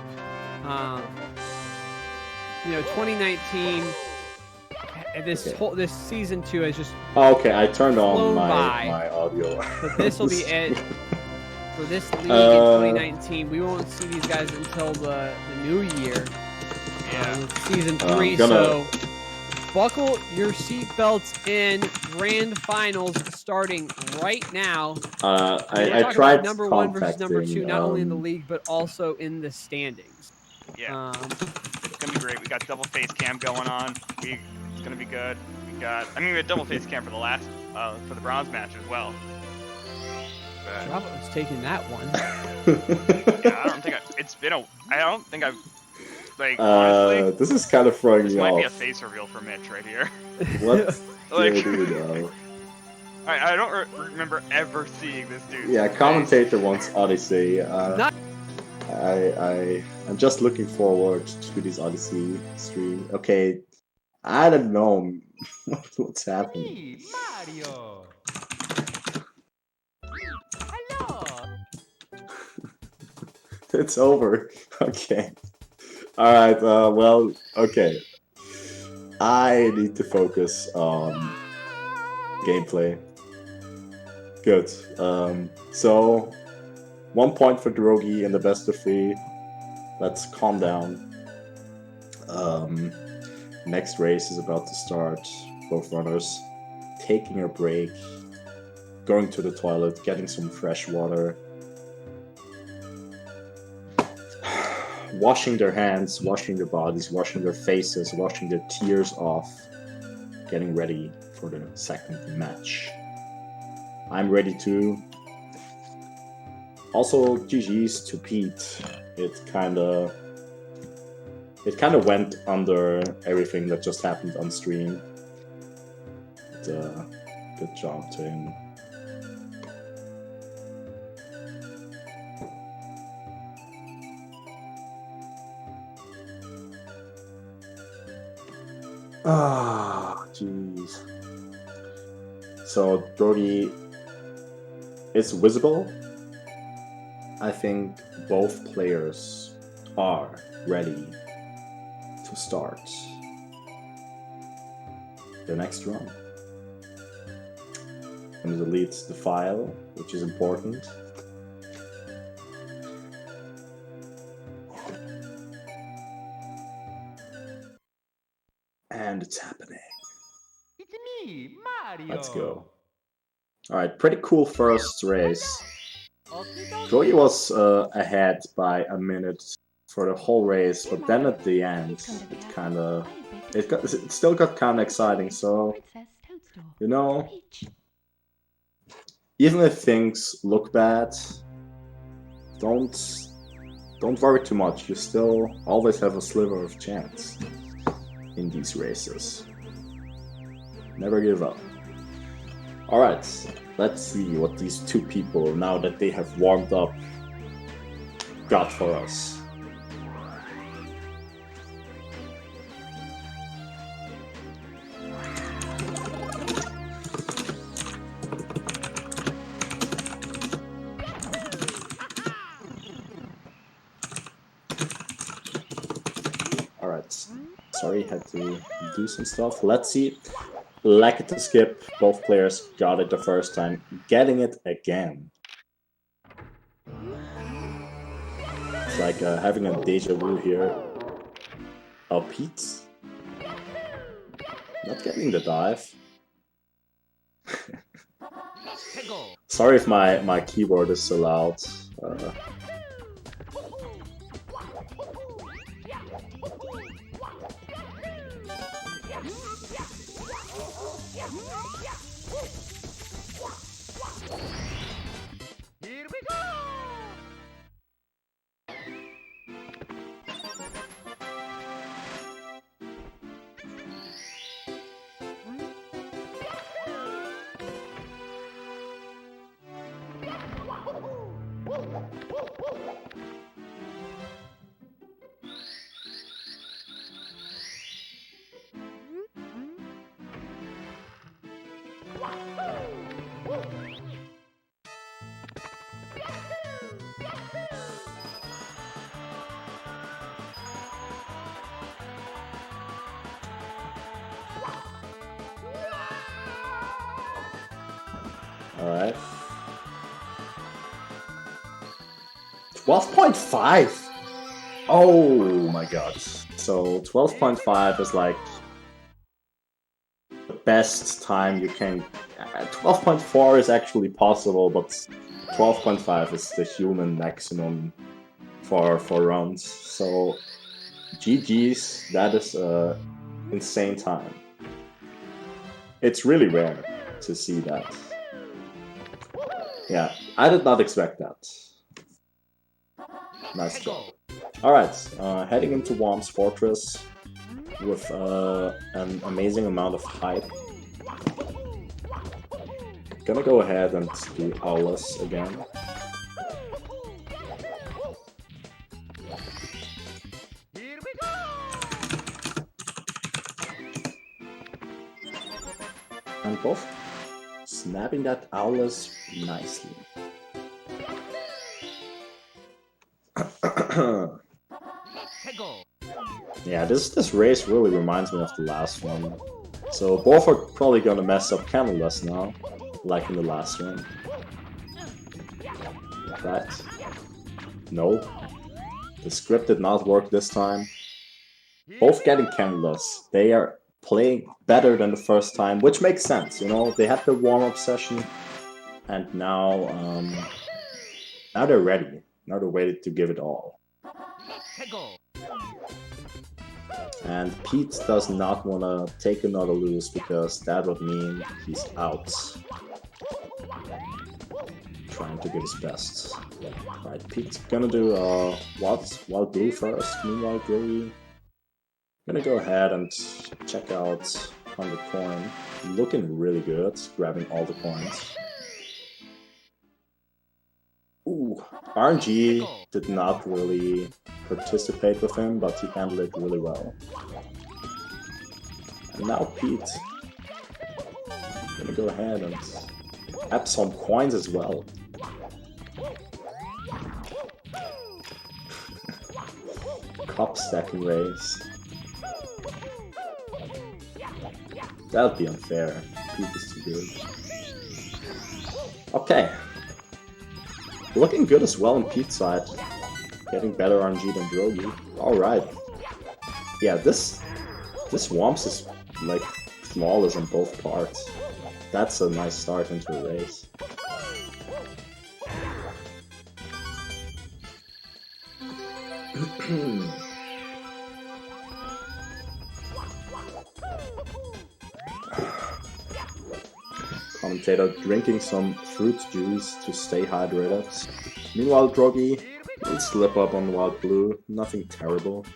You know, 2019. This season 2 is just. Oh, okay, I turned on flown my by. audio. But this will be it for this league in 2019. We won't see these guys until the new year. Yeah. With season 3. So buckle your seatbelts in. Grand finals starting right now. I tried number 1 versus number 2, contacting, not only in the league but also in the standings. Yeah. It's gonna be great. We got double face cam going on. It's gonna be good. We had double face cam for the last for the bronze match as well. Java was taking that one. Yeah, I don't think I've like honestly. This is kind of throwing This me might off. be a face reveal for Mitch right here. What? Like, do you know? I don't remember ever seeing this dude. Yeah, commentator wants Odyssey. I'm just looking forward to this Odyssey stream. Okay, I don't know what's happening. Mario. Hello. It's over. Okay. All right. Well. Okay. I need to focus on gameplay. Good. So 1 point for Drogie in the best of 3. Let's calm down. Next race is about to start. Both runners taking a break, going to the toilet, getting some fresh water. washing their hands, washing their bodies, washing their faces, washing their tears off, getting ready for the second match. I'm ready too. Also, GG's to Pete. It kinda went under everything that just happened on stream. But, good job to him. Ah, jeez. So, Drogie is visible. I think both players are ready to start the next run. I'm going to delete the file, which is important. And it's happening. It's me, Mario. Let's go. Alright, pretty cool first race. Okie Drogie was ahead by a minute for the whole race, but then at the end, it still got kind of exciting. So, you know, even if things look bad, don't worry too much. You still always have a sliver of chance in these races. Never give up. Alright, let's see what these two people, now that they have warmed up, got for us. Alright, sorry, had to do some stuff. Let's see. Lack it to skip. Both players got it the first time. Getting it again. It's like having a deja vu here. Oh, Pete. Not getting the dive. Sorry if my keyboard is so loud. Here we go. Alright. 12.5! Oh my god. So 12.5 is like the best time you can... 12.4 is actually possible, but 12.5 is the human maximum for rounds. So GG's, that is insane time. It's really rare to see that. Yeah, I did not expect that. Nice job. Alright, heading into Worm's Fortress with an amazing amount of hype. Gonna go ahead and do Owless again. Here we go. And both snapping that Owless nicely. Yeah, this race really reminds me of the last one. So both are probably gonna mess up candleless now, like in the last one. Right? No. The script did not work this time. Both getting candleless. They are playing better than the first time, which makes sense, you know? They had the warm-up session, and now they're ready. Now they're ready to give it all. And Pete does not want to take another lose because that would mean he's out. Trying to give his best. Right, Pete's gonna do Wild Blue first. Meanwhile, Drogie gonna go ahead and check out 100 coin. Looking really good, grabbing all the coins. Ooh, RNG did not really participate with him, but he handled it really well. And now Pete gonna go ahead and add some coins as well. Cup stacking race. That'd be unfair. Pete is too good. Okay. Looking good as well on Pete's side. Getting better RNG than Drogie. Alright. Yeah, this Womps is like flawless on both parts. That's a nice start into a race. Commentator drinking some fruit juice to stay hydrated. Meanwhile, Drogie will slip up on Wild Blue. Nothing terrible.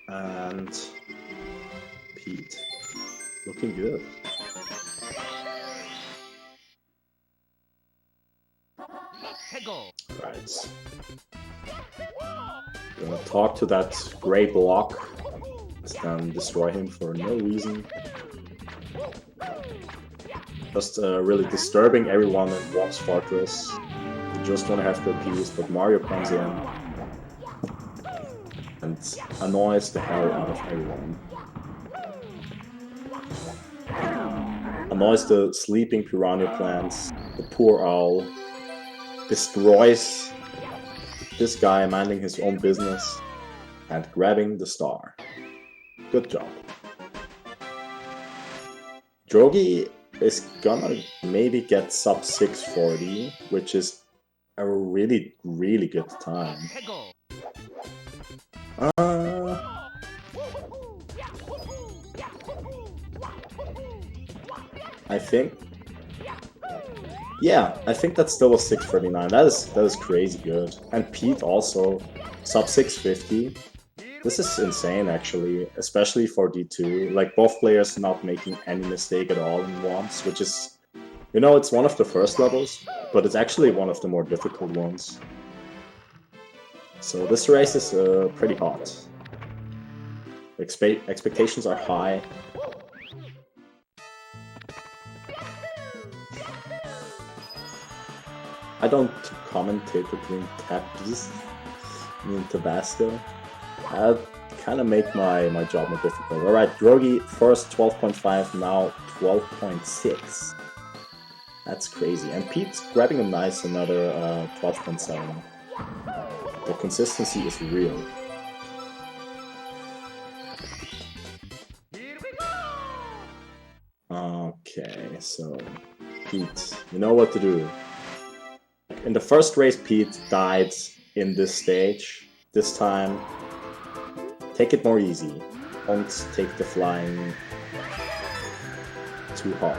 And Pete looking good. Right. Gonna talk to that gray block. And destroy him for no reason. Just really disturbing everyone in Womp's Fortress. They just want to have their peace, but Mario comes in and annoys the hell out of everyone. Annoys the sleeping piranha plants, the poor owl, destroys this guy minding his own business, and grabbing the star. Good job. Drogie is gonna maybe get sub 640, which is a really, really good time. I think. Yeah, I think that's still a 639. That is crazy good. And Pete also sub 650. This is insane, actually, especially for D2. Like, both players not making any mistake at all in Womps, which is, you know, it's one of the first levels, but it's actually one of the more difficult ones. So this race is pretty hot. Expectations are high. I don't commentate between Tabs and Tabasco. I'd kind of make my job more difficult. Alright, Drogie first 12.5, now 12.6. That's crazy. And Pete's grabbing a nice another 12.7. The consistency is real. Okay, so Pete, you know what to do. In the first race, Pete died in this stage. This time, take it more easy. Don't take the flying too hard.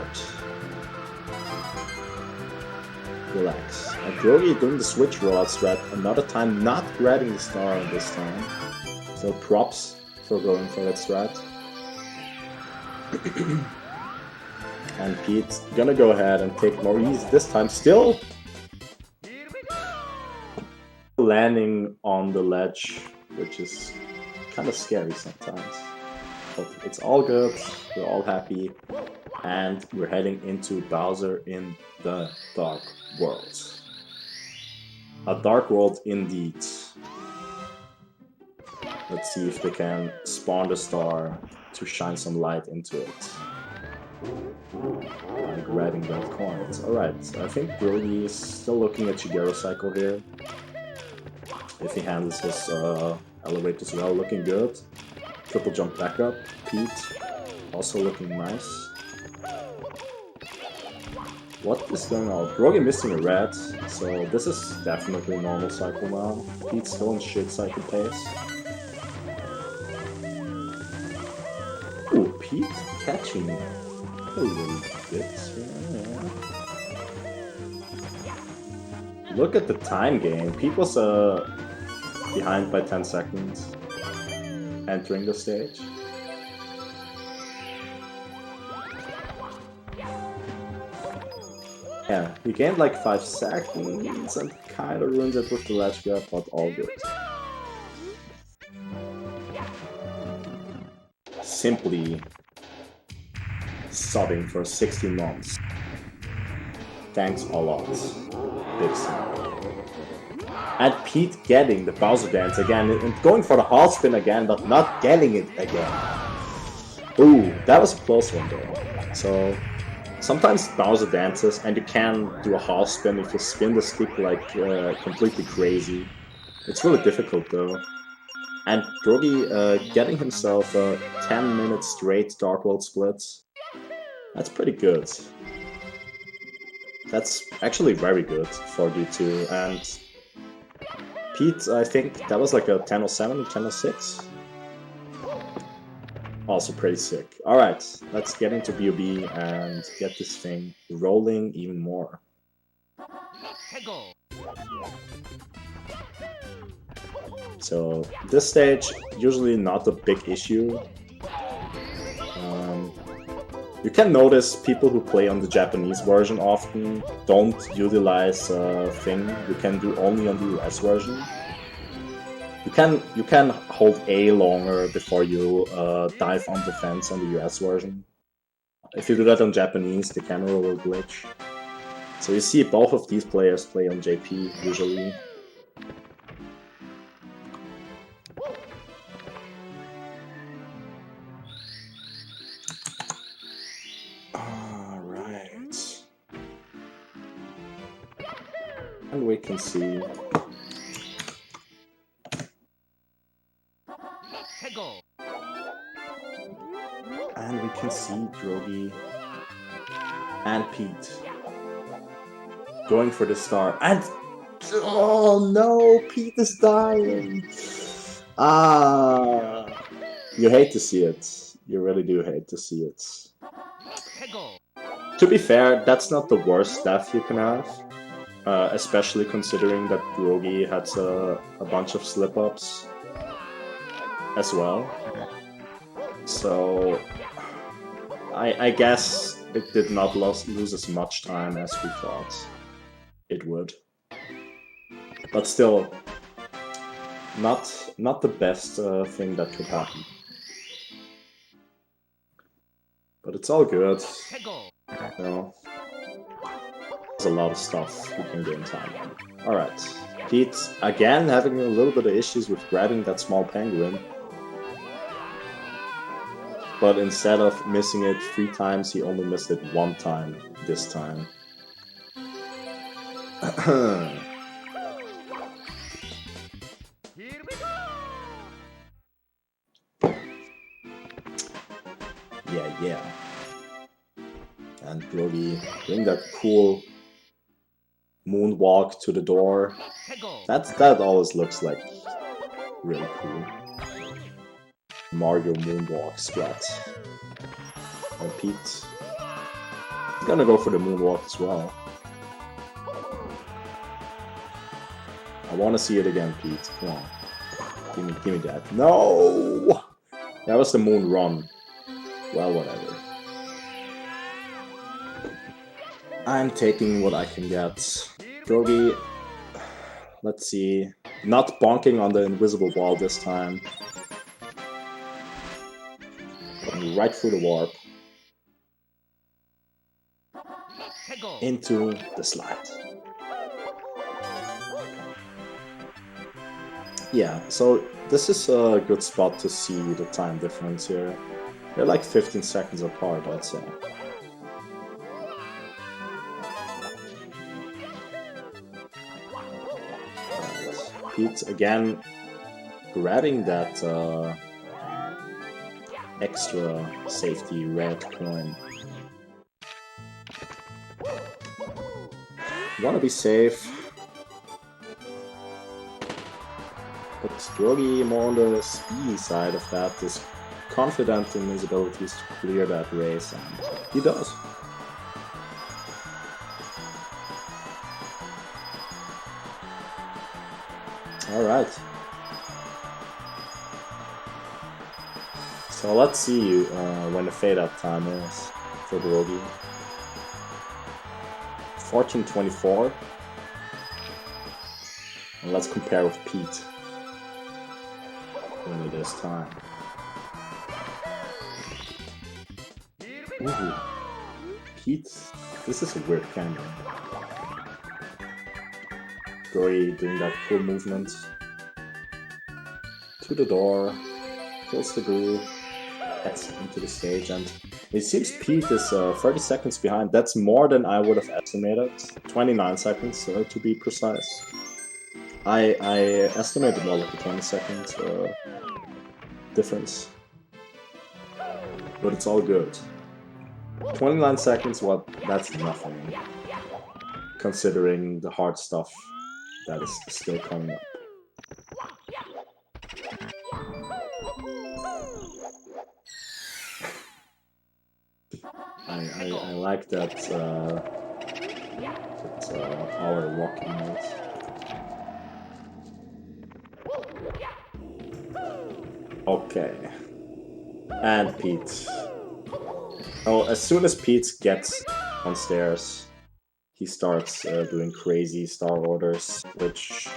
Relax. And Drogie doing the switch rollout strat another time, not grabbing the star this time. So props for going for that strat. And Pete's gonna go ahead and take it more easy this time. Still landing on the ledge, which is kind of scary sometimes. But it's all good, we're all happy, and we're heading into Bowser in the Dark World. A dark world indeed. Let's see if they can spawn the star to shine some light into it. By grabbing red coins. Alright, I think Drogie is still looking at Shigeru Cycle here. If he handles his elevators well, looking good. Triple jump back up. Pete, also looking nice. What is going on? Drogie missing a red, so this is definitely normal cycle now. Pete's still in shit cycle pace. Ooh, Pete catching a little bit. Yeah. Look at the time game. Pete was behind by 10 seconds entering the stage. Yeah, he gained like 5 seconds and kinda ruins it with the ledge grab, but all good. Simply subbing for 16 months. Thanks a lot. Big snap. And Pete getting the Bowser dance again, and going for the half spin again, but not getting it again. Ooh, that was a close one though. So, sometimes Bowser dances, and you can do a half spin if you spin the stick like completely crazy. It's really difficult though. And Drogie getting himself a 10-minute straight Dark World split. That's pretty good. That's actually very good for D2. And Pete, I think that was like a 10:07 or 10:06. Also pretty sick. Alright, let's get into BOB and get this thing rolling even more. So, this stage, usually not a big issue. You can notice people who play on the Japanese version often don't utilize a thing you can do only on the US version. You can hold A longer before you dive on the fence on the US version. If you do that on Japanese, the camera will glitch. So you see both of these players play on JP usually. Alright. And we can see Drogie and Pete going for the star, and oh no, Pete is dying. You hate to see it. You really do hate to see it. To be fair, that's not the worst death you can have, especially considering that Drogie had a bunch of slip-ups as well. So I guess it did not lose as much time as we thought it would. But still, not the best thing that could happen. But it's all good. You know, there's a lot of stuff you can gain time on. Alright, Pete again having a little bit of issues with grabbing that small penguin. But instead of missing it 3 times, he only missed it 1 time this time. Yeah. And Drogie doing that cool moonwalk to the door. That always looks like really cool. Mario moonwalk strat. And Pete is gonna go for the moonwalk as well. I wanna see it again, Pete. Come on. Give me that. No! That was the moon run. Well, whatever. I'm taking what I can get. Drogie, let's see. Not bonking on the invisible wall this time. Going right through the warp. Into the slide. Yeah, so this is a good spot to see the time difference here. They're like 15 seconds apart, I'd say. Pete again grabbing that extra safety red coin. Wanna be safe. But Drogie, more on the speedy side of that, is confident in his abilities to clear that race, and he does. Alright. So let's see when the fade out time is for Drogie. 14:24. And let's compare with Pete. When it is time. Ooh. Pete, this is a weird camera. Drogie doing that cool movement. To the door, close the groove, gets into the stage, and it seems Pete is 30 seconds behind. That's more than I would have estimated. 29 seconds to be precise. I estimated more like a 20-second difference. But it's all good. 29 seconds, well, that's nothing. Considering the hard stuff that is still coming up. I like that, our walking notes. Okay. And Pete. Oh, as soon as Pete gets on stairs, he starts doing crazy star orders, which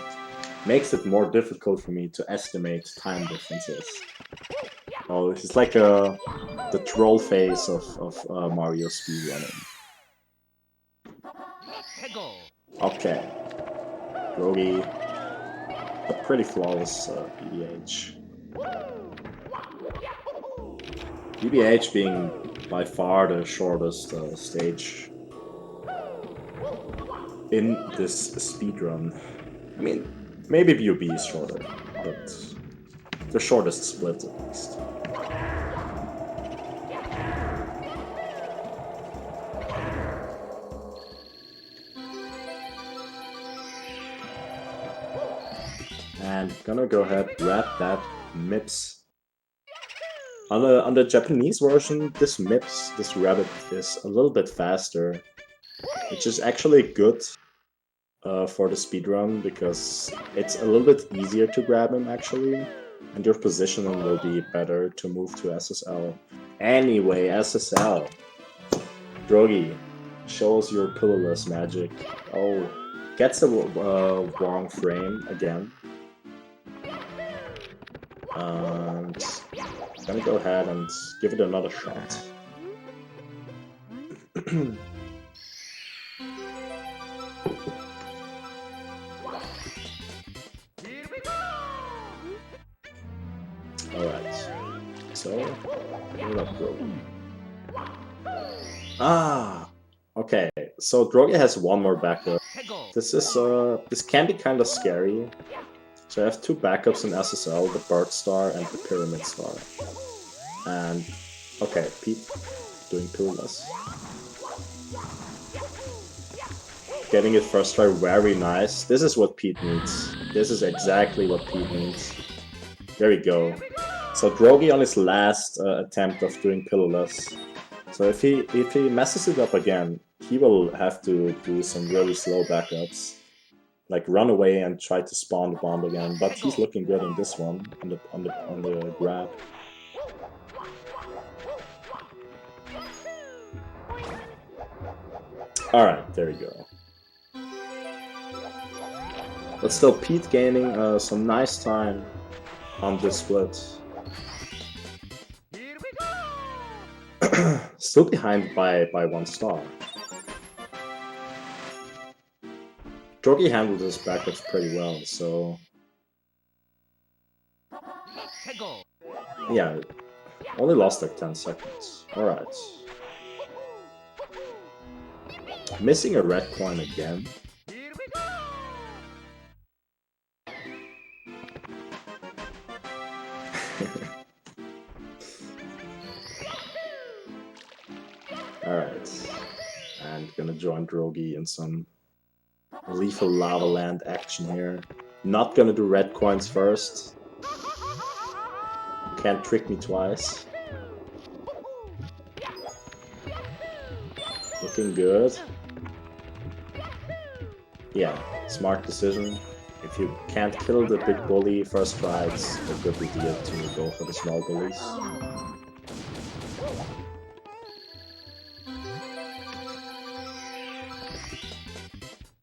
makes it more difficult for me to estimate time differences. Oh, it's like the troll phase of Mario speedrunning. Okay. Drogie, a pretty flawless BBH. BBH being by far the shortest stage in this speedrun. I mean, maybe BUB is shorter, but the shortest split at least. And gonna go ahead, grab that MIPS. On the Japanese version, this MIPS, this rabbit, is a little bit faster, which is actually good for the speedrun, because it's a little bit easier to grab him actually, and your positioning will be better to move to SSL. Anyway, SSL. Drogie, shows your pillarless magic. Oh, gets the wrong frame again. And gonna go ahead and give it another shot. Alright, so we're up Drogie. Ah, okay. So Drogie has one more backup. This can be kind of scary. So I have two backups in SSL, the Bird Star and the Pyramid Star. And okay, Pete doing pillarless. Getting it first try, very nice. This is what Pete needs. This is exactly what Pete needs. There we go. So Drogie on his last attempt of doing pillarless. So if he messes it up again, he will have to do some really slow backups, like run away and try to spawn the bomb again. But he's looking good on this one, on the grab. All right, there we go. But still, Pete gaining some nice time on this split. Still behind by 1 star. Drogie handled his backups pretty well, so yeah, only lost like 10 seconds. Alright. Missing a red coin again. Alright. And gonna join Drogie in some lethal lava land action here. Not gonna do red coins first. Can't trick me twice. Looking good. Yeah, smart decision. If you can't kill the big bully first try, it's a good idea to go for the small bullies.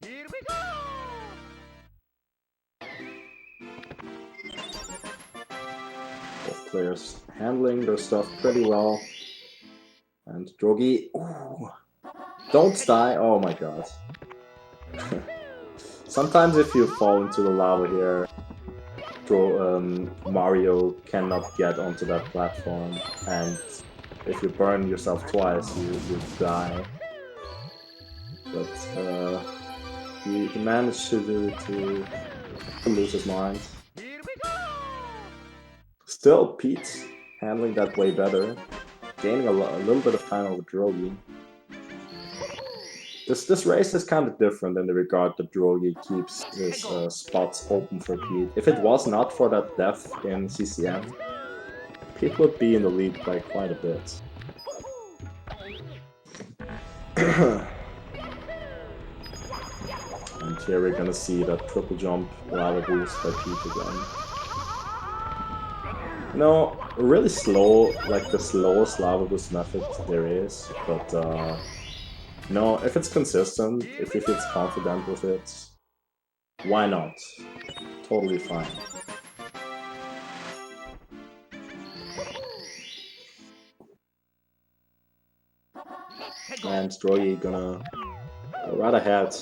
Here we go! Both players handling their stuff pretty well. And Drogie, ooh, don't die, oh my god. Sometimes if you fall into the lava here, Mario cannot get onto that platform, and if you burn yourself twice, you die. But he managed to lose his mind. Here we go! Still, Pete handling that way better, gaining a little bit of time over Drogie. This race is kind of different in the regard that Drogie keeps his spots open for Pete. If it was not for that death in CCM, Pete would be in the lead by quite a bit. And here we're gonna see that triple jump lava boost by Pete again. No, really slow, like the slowest lava boost method there is, but no, if it's consistent, if he feels confident with it, why not? Totally fine. And Drogie gonna go right ahead.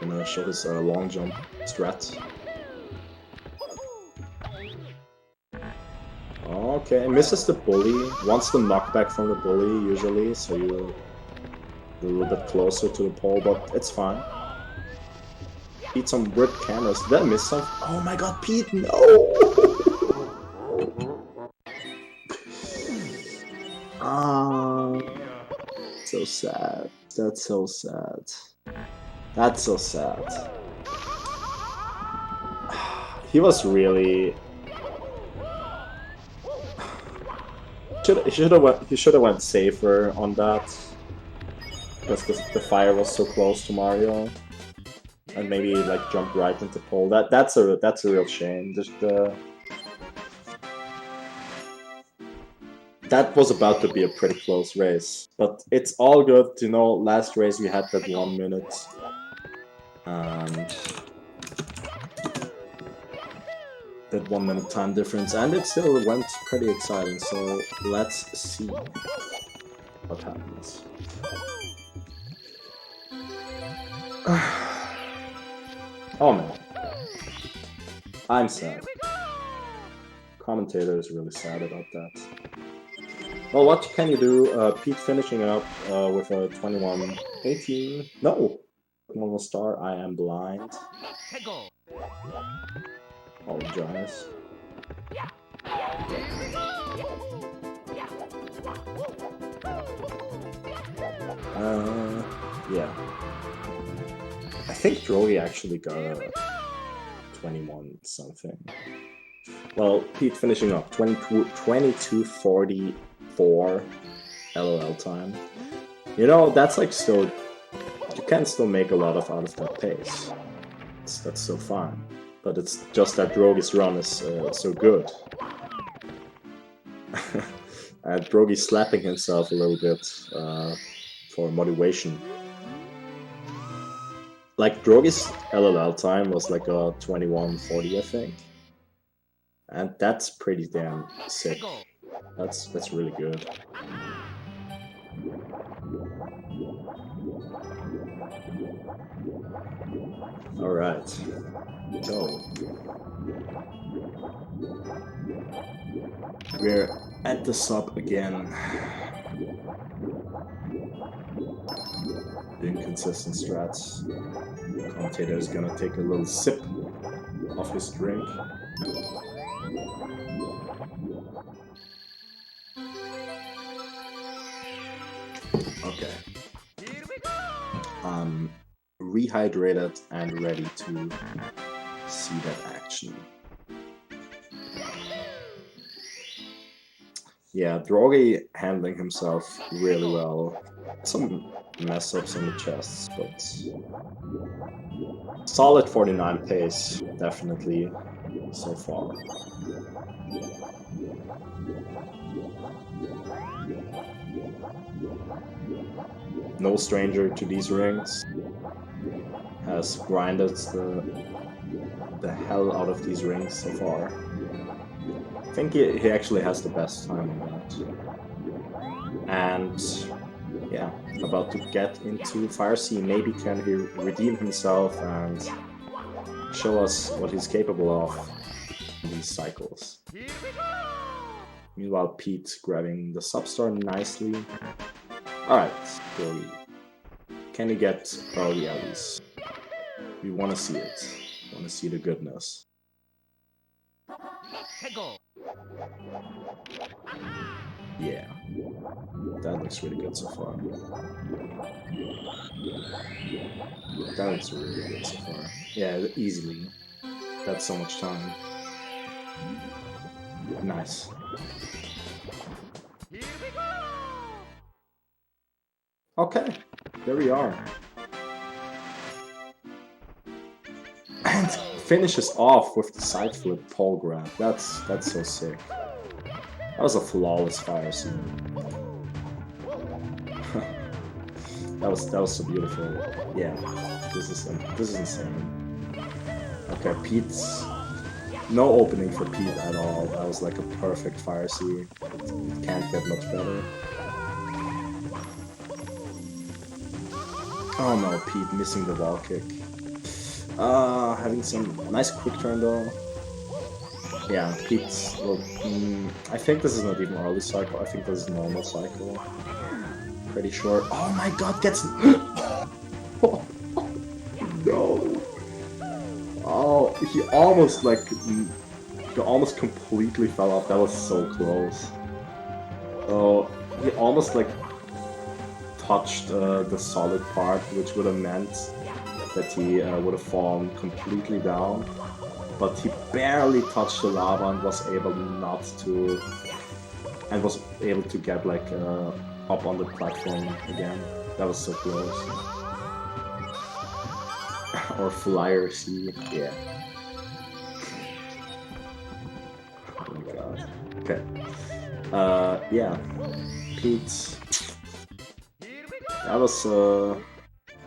Gonna show his long jump strat. Okay, misses the bully. Wants the knockback from the bully usually, so you're a little bit closer to the pole, but it's fine. Pete, some ripped cameras. Did I miss something? Oh my god, Pete, no! So sad. That's so sad. That's so sad. He was really... He should have went safer on that. Because the fire was so close to Mario, and maybe like jump right into pole. That's a real shame. Just that was about to be a pretty close race, but it's all good. You know, last race we had that 1 minute, and that 1 minute time difference, and it still went pretty exciting. So let's see what happens. Oh man, I'm sad. Commentator is really sad about that. Well, what can you do? Pete finishing up with a 21-18. No! 1 star, I am blind. Apologize. Yeah. I think Drogie actually got a 21 something. Well, Pete finishing up 22:44 LOL time. You know, that's like still, you can still make a lot out of that pace. That's still fine. But it's just that Drogie's run is so good. And Drogie's slapping himself a little bit for motivation. Like, Drogie's LOL time was like a 21:40, I think. And that's pretty damn sick. That's really good. Alright. Go. We're at the sub again. Inconsistent strats. The commentator is gonna take a little sip of his drink. Okay. rehydrated and ready to see that action. Yeah, Drogie handling himself really well. Some mess-ups on the chests, but solid 49 pace, definitely, so far. No stranger to these rings. Has grinded the hell out of these rings so far. I think he actually has the best time on that. And yeah, about to get into Fire Sea. Maybe can he redeem himself and show us what he's capable of in these cycles. Meanwhile, Pete grabbing the substar nicely. Alright, Drogie. Can he get early alleys? We want to see it. We want to see the goodness. Yeah, that looks really good so far. That looks really good so far. Yeah, easily. That's so much time. Nice. Okay, there we are. And finishes off with the side flip pole grab. That's so sick. That was a flawless fire scene. that was so beautiful. Yeah, this is insane. Okay, Pete's no opening for Pete at all. That was like a perfect fire scene. It can't get much better. Oh no, Pete missing the wall kick. Having some nice quick turn though. Yeah, Pete's, well, I think this is not even early cycle, I think this is normal cycle. Pretty sure. Oh my god, gets... Oh, no! Oh, he almost completely fell off, that was so close. Oh, he almost like touched the solid part, which would have meant that he would have fallen completely down. But he barely touched the lava and was able to get like up on the platform again. That was so close. Or flyer C, yeah. Oh my god. Okay. Yeah. Pete. That was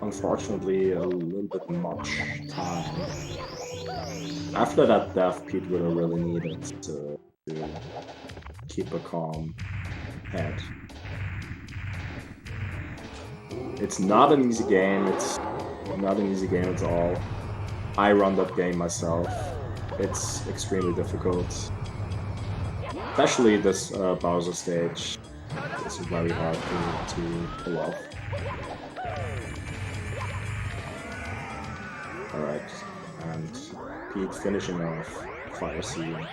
unfortunately a little bit much time. After that death, Pete would have really needed to keep a calm head. It's not an easy game, it's not an easy game at all. I run that game myself. It's extremely difficult. Especially this Bowser stage. This is very hard to pull off. Alright, and Pete finishing off Fire Sea. I'm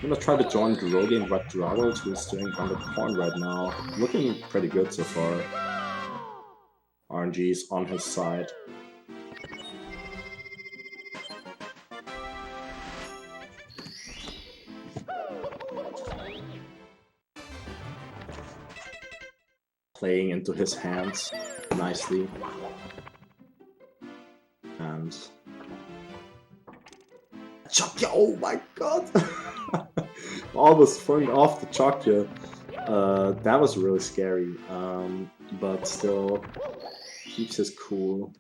gonna try to join Drogie and Red Drago, who is doing 100 corn right now. Looking pretty good so far. RNG's on his side. Playing into his hands nicely. And Chokya, oh my god! Almost throwing off the Chokya. That was really scary, but still keeps his cool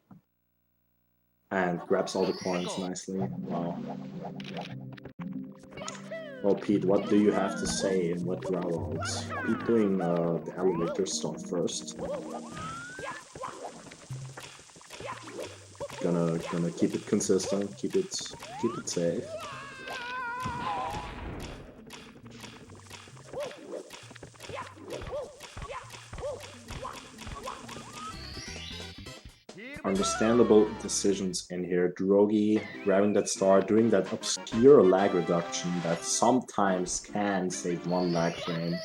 and grabs all the coins nicely. Wow. Well, Pete, what do you have to say in what rounds? Pete doing the elevator stop first. Gonna keep it consistent, keep it safe. Understandable decisions in here. Drogie grabbing that star, doing that obscure lag reduction that sometimes can save one lag frame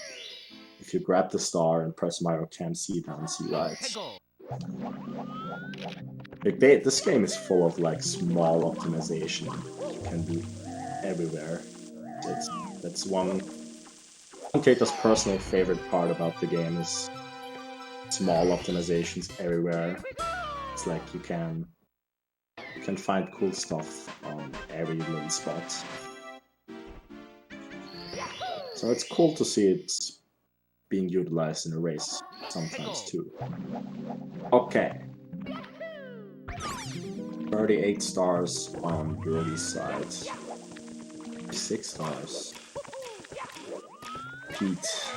if you grab the star and press Mario Cam C down, C right. Like this game is full of like small optimization you can do everywhere. That's one Commentator's personal favorite part about the game is small optimizations everywhere. It's like you can find cool stuff on every little spot. So it's cool to see it being utilized in a race sometimes too. Okay. 38 stars on Drogie's side. 6 stars. Pete.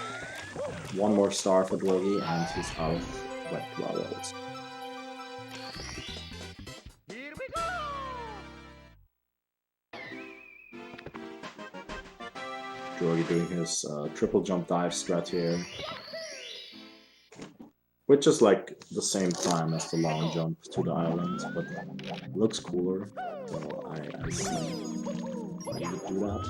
1 more star for Drogie and he's out of wet levels. Here we go! Drogie doing his triple jump dive strat here. Which is like the same time as the long jump to the island, but looks cooler. So I see why you would do that.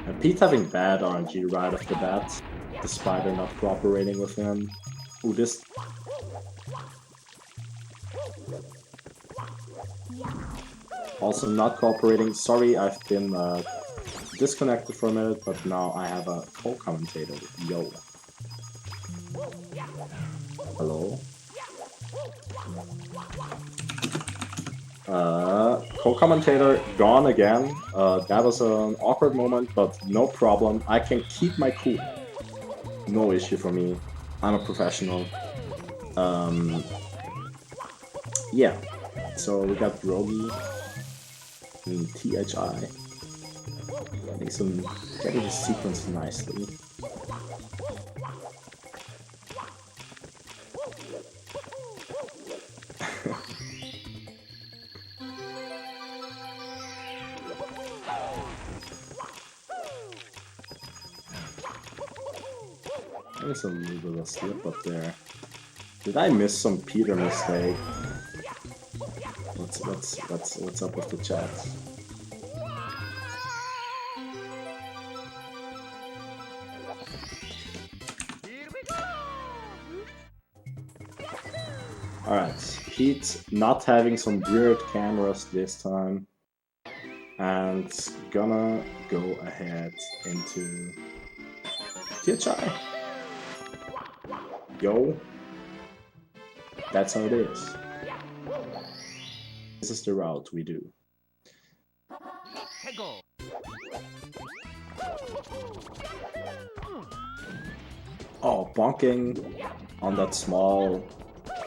And Pete having bad RNG right off the bat, the spider not cooperating with him. Ooh, this... Also not cooperating. Sorry, I've been disconnected for a minute, but now I have a co-commentator. Yo. Hello? Co-commentator gone again. That was an awkward moment, but no problem. I can keep my cool. No issue for me. I'm a professional. Yeah. So we got Drogie and THI. Getting the sequence nicely. There's a little bit of a slip up there. Did I miss some Peter mistake? What's up with the chat? Here we go! Alright, Pete not having some weird cameras this time. And gonna go ahead into THI. Yo. That's how it is. This is the route we do. Hey, go! Oh, bonking on that small,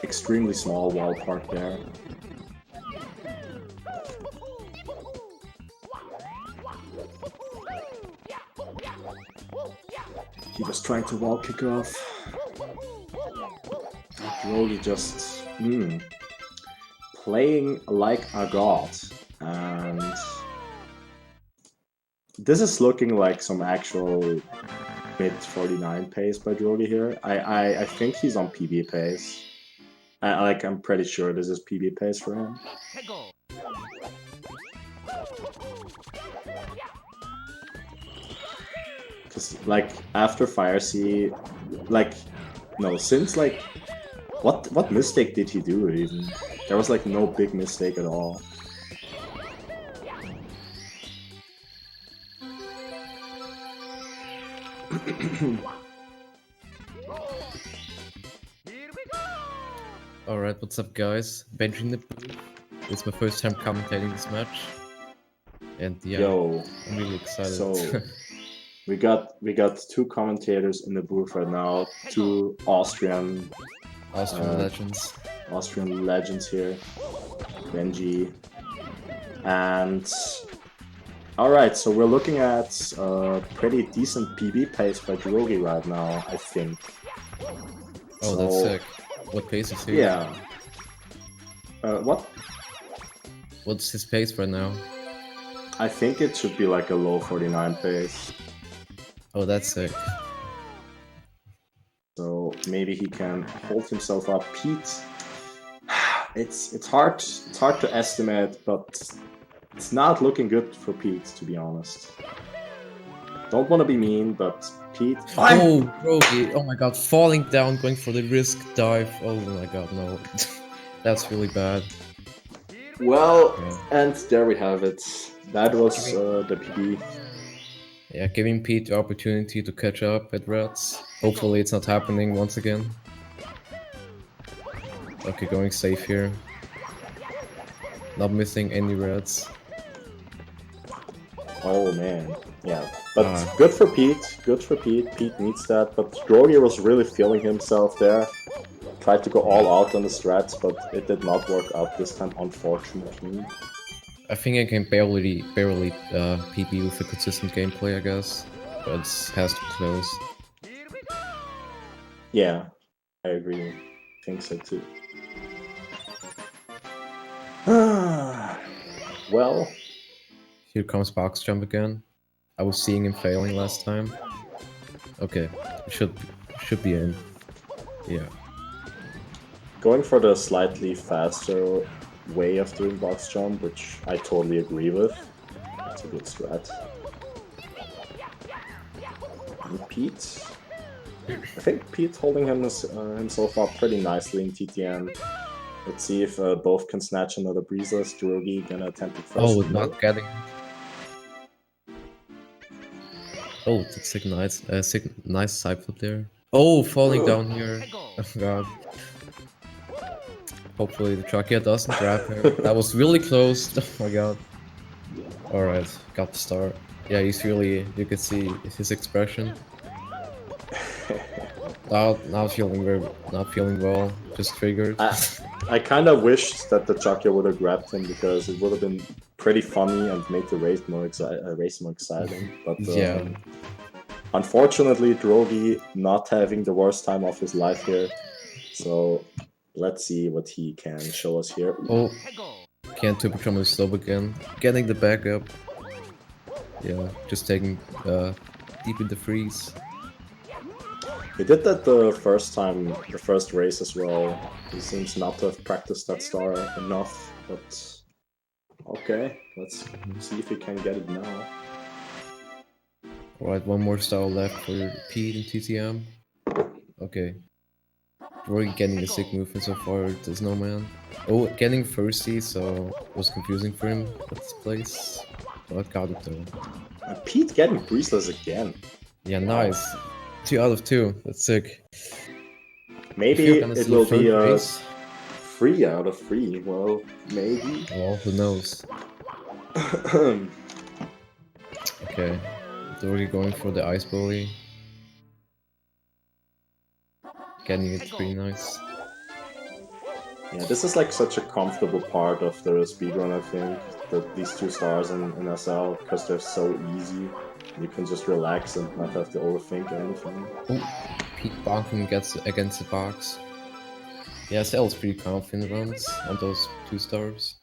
extremely small wall part there. He was trying to wall kick off. Drogie just playing like a god, and this is looking like some actual mid 49 pace by Drogie here. I think he's on PB pace. I'm pretty sure this is PB pace for him. Hey, go! Cause like after Fire Sea, since like what mistake did he do even? There was like no big mistake at all. Here we go! Alright, what's up guys? Benji in the booth. It's my first time commentating this match. And yeah, Yo, I'm really excited. so we got 2 commentators in the booth right now, 2 Austrian Legends. Austrian legends here, Benji, and alright, so we're looking at pretty decent PB pace by Drogie right now, I think. Oh, that's sick. What pace is he? Yeah. What? What's his pace right now? I think it should be like a low 49 pace. Oh, that's sick. So maybe he can hold himself up. Pete, it's hard to estimate, but it's not looking good for Pete, to be honest. Don't want to be mean, but Pete... Oh, Drogie! Oh my god, falling down, going for the risk dive. Oh my god, no. That's really bad. Well, Yeah. and there we have it. That was the PB. Yeah, giving Pete the opportunity to catch up at Reds. Hopefully it's not happening once again. Okay, going safe here. Not missing any Reds. Oh man, yeah. But Ah. good for Pete. Good for Pete. Pete needs that. But Drogie was really feeling himself there. Tried to go all out on the strats, but it did not work out this time, unfortunately. I think I can barely PB with a consistent gameplay, I guess. But it has to be close. Here we go. Yeah, I agree. I think so too. Well, Here comes box jump again. I was seeing him failing last time. Okay, should be in. Yeah. going for the slightly faster way of doing box jump, which I totally agree with. That's a good strat. And Pete, I think Pete holding himself up pretty nicely in TTM. Let's see if both can snatch another breezeless. Drogie gonna attempt it first. Oh, No. not getting. Oh, that's a nice side flip there. Oh, falling down here. Oh god. Hopefully the Trucker doesn't grab him. That was really close. Oh my god. Alright, got the start. Yeah, he's really, you can see his expression. Not feeling well. Just triggered. I kind of wished that the Chucker would have grabbed him because it would have been pretty funny and made the race more exciting. But Yeah. unfortunately, Drogie not having the worst time of his life here. So let's see what he can show us here. Oh, can't Super Drum his slope again. Getting the backup. Yeah, just taking deep in the freeze. He did that the first time, the first race as well. He seems not to have practiced that star enough, but okay, let's see if he can get it now. Alright, one more star left for Pete and TTM. Okay. We're getting a sick movement so far, there's no man. Oh, getting thirsty, so it was confusing for him at this place. Oh, I got it though. And Pete getting breezeless again. Yeah, nice. 2 out of 2, that's sick. Maybe If you're gonna it see will third be a race, 3 out of 3. Well, maybe. well, who knows? Okay, Drogie going for the ice bully. Getting it pretty nice. Yeah, this is like such a comfortable part of the speedrun, I think. These 2 stars in SL, because they're so easy. You can just relax and not have to overthink anything. Oh, Pete bonking gets against the box. Yeah, SL is pretty confident runs on those 2 stars.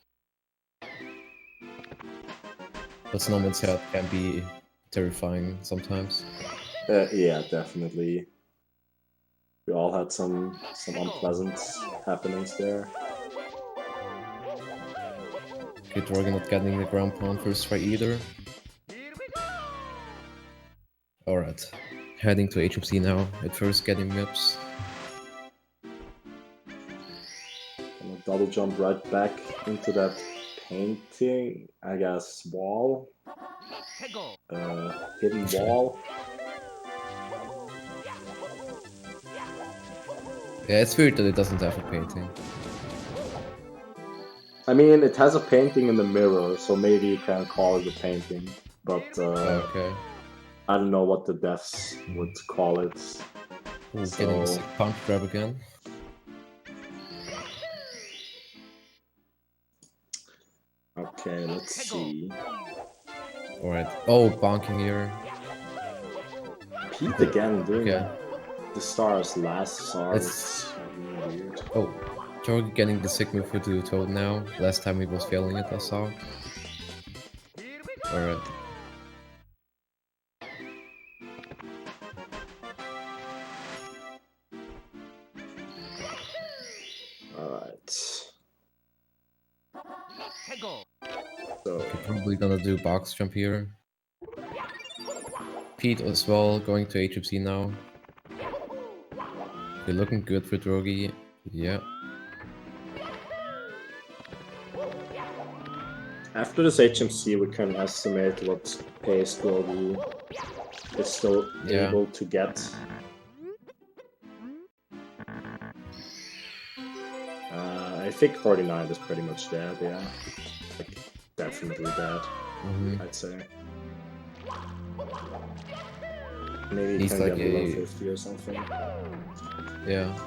But Snowman's head can be terrifying sometimes. Yeah, definitely. We all had some unpleasant happenings there. Okay, Drogie not getting the ground pound first try either. Alright, heading to HMC now, at first getting MIPS. Gonna double jump right back into that painting, I guess, wall. Hidden wall. Yeah, it's weird that it doesn't have a painting. I mean, it has a painting in the mirror, so maybe you can call it a painting. But Okay. I don't know what the devs would call it. Ooh, So- getting a sick punch grab again. Okay, let's see. Alright. Oh, bonking here. Pete again doing Okay. the stars last star. It's- It's really weird. Oh, Drogie getting the sick move to the Toad now. Last time he was failing it, I saw. Alright. Alright. So, Probably gonna do box jump here. Pete as well, going to HMC now. Okay, looking good for Drogie. Yeah. After this HMC, we can estimate what pace Drogie is still Yeah. able to get. I think 49 is pretty much dead, yeah. Like, definitely dead, I'd say. Maybe you He's can like get below a- 50 or something. Yeah.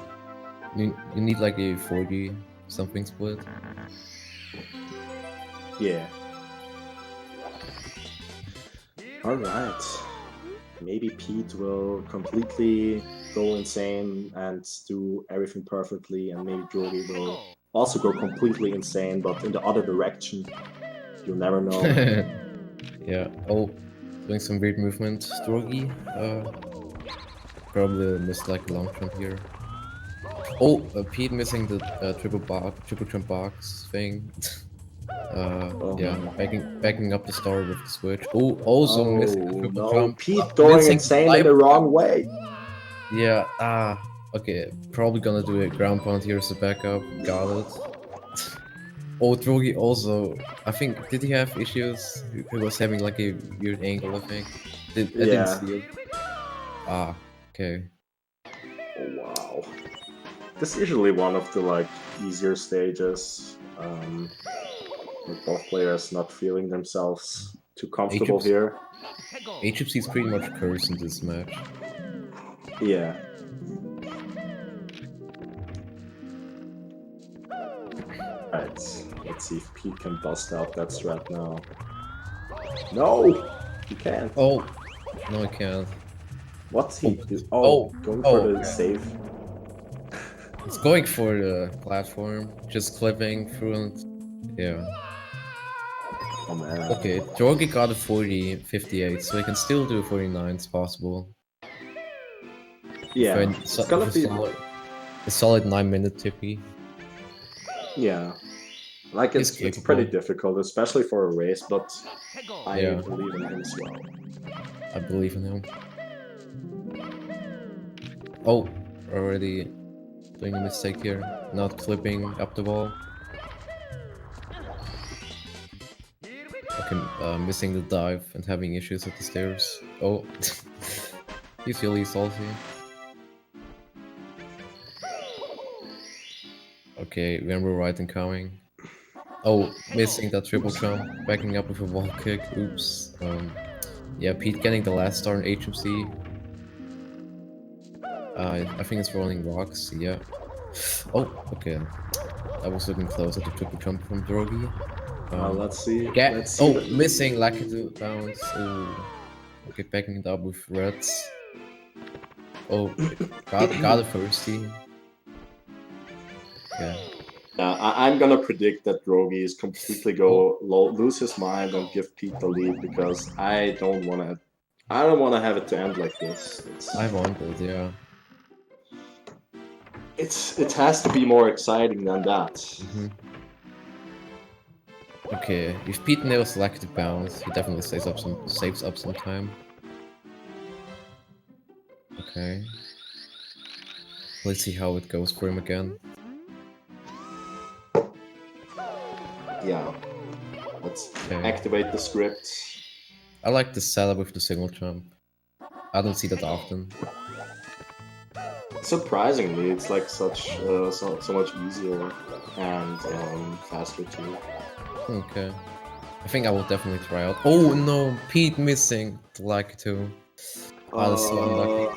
You need like a 40 something split. Yeah. Alright. Maybe Pete will completely go insane and do everything perfectly, and maybe Drogie will also go completely insane, but in the other direction. You'll never know. Yeah. Oh, doing some weird movement. Drogie. Probably missed like a long jump here. Oh, Pete missing the triple jump box thing. Yeah, backing up the star with the switch. Oh, also missing the triple no, jump. Pete going Missing insane in dive. the wrong way. Yeah, okay. Probably gonna do a ground pound here as a backup. Got it. Oh, Drogie also. I think, did he have issues? He was having like a weird angle, I think. I didn't Yeah. see it. Okay. Oh, wow. This is usually one of the like easier stages. With both players not feeling themselves too comfortable here. HFC is pretty much cursed in this match. Yeah. Alright, let's see if Pete can bust out that strat now. No! He can't. Oh, no, I can't. What's he do? Going for Oh, the okay. save. It's going for the platform, just clipping through it. Yeah. Oh man. Okay, Drogie got a 40, 58, so he can still do 49, it's possible. Yeah, With it's gonna be... a solid 9-minute tippy. Yeah. Like, He's it's pretty capable. difficult, especially for a race, but I Yeah. believe in him as well. I believe in him. Oh, already doing a mistake here. Not clipping up the wall. Okay, missing the dive and having issues at the stairs. Oh, he's really salty. Okay, remember right and coming. Oh, missing that triple jump, backing up with a wall kick. Oops. Yeah, Pete getting the last star in HMC. I think it's rolling rocks. Yeah. Oh, okay. I was looking close at the triple jump from Drogie. Let's see. Missing Lakitu bounce. Ooh. Okay, backing it up with reds. Oh, got a firsty. Okay. I'm gonna predict that Drogie is completely lose his mind and give Pete the lead, because I don't wanna have it to end like this. I want it, yeah. It has to be more exciting than that. Okay, if Pete nails Lakitu bounce, he definitely saves up some time. Okay. Let's see how it goes for him again. Yeah. Let's activate the script. I like the setup with the single jump. I don't see that often. Surprisingly, it's like so much easier and faster too. Okay. I think I will definitely try out. Oh no, Pete missing the Lakitu. That's so unlucky.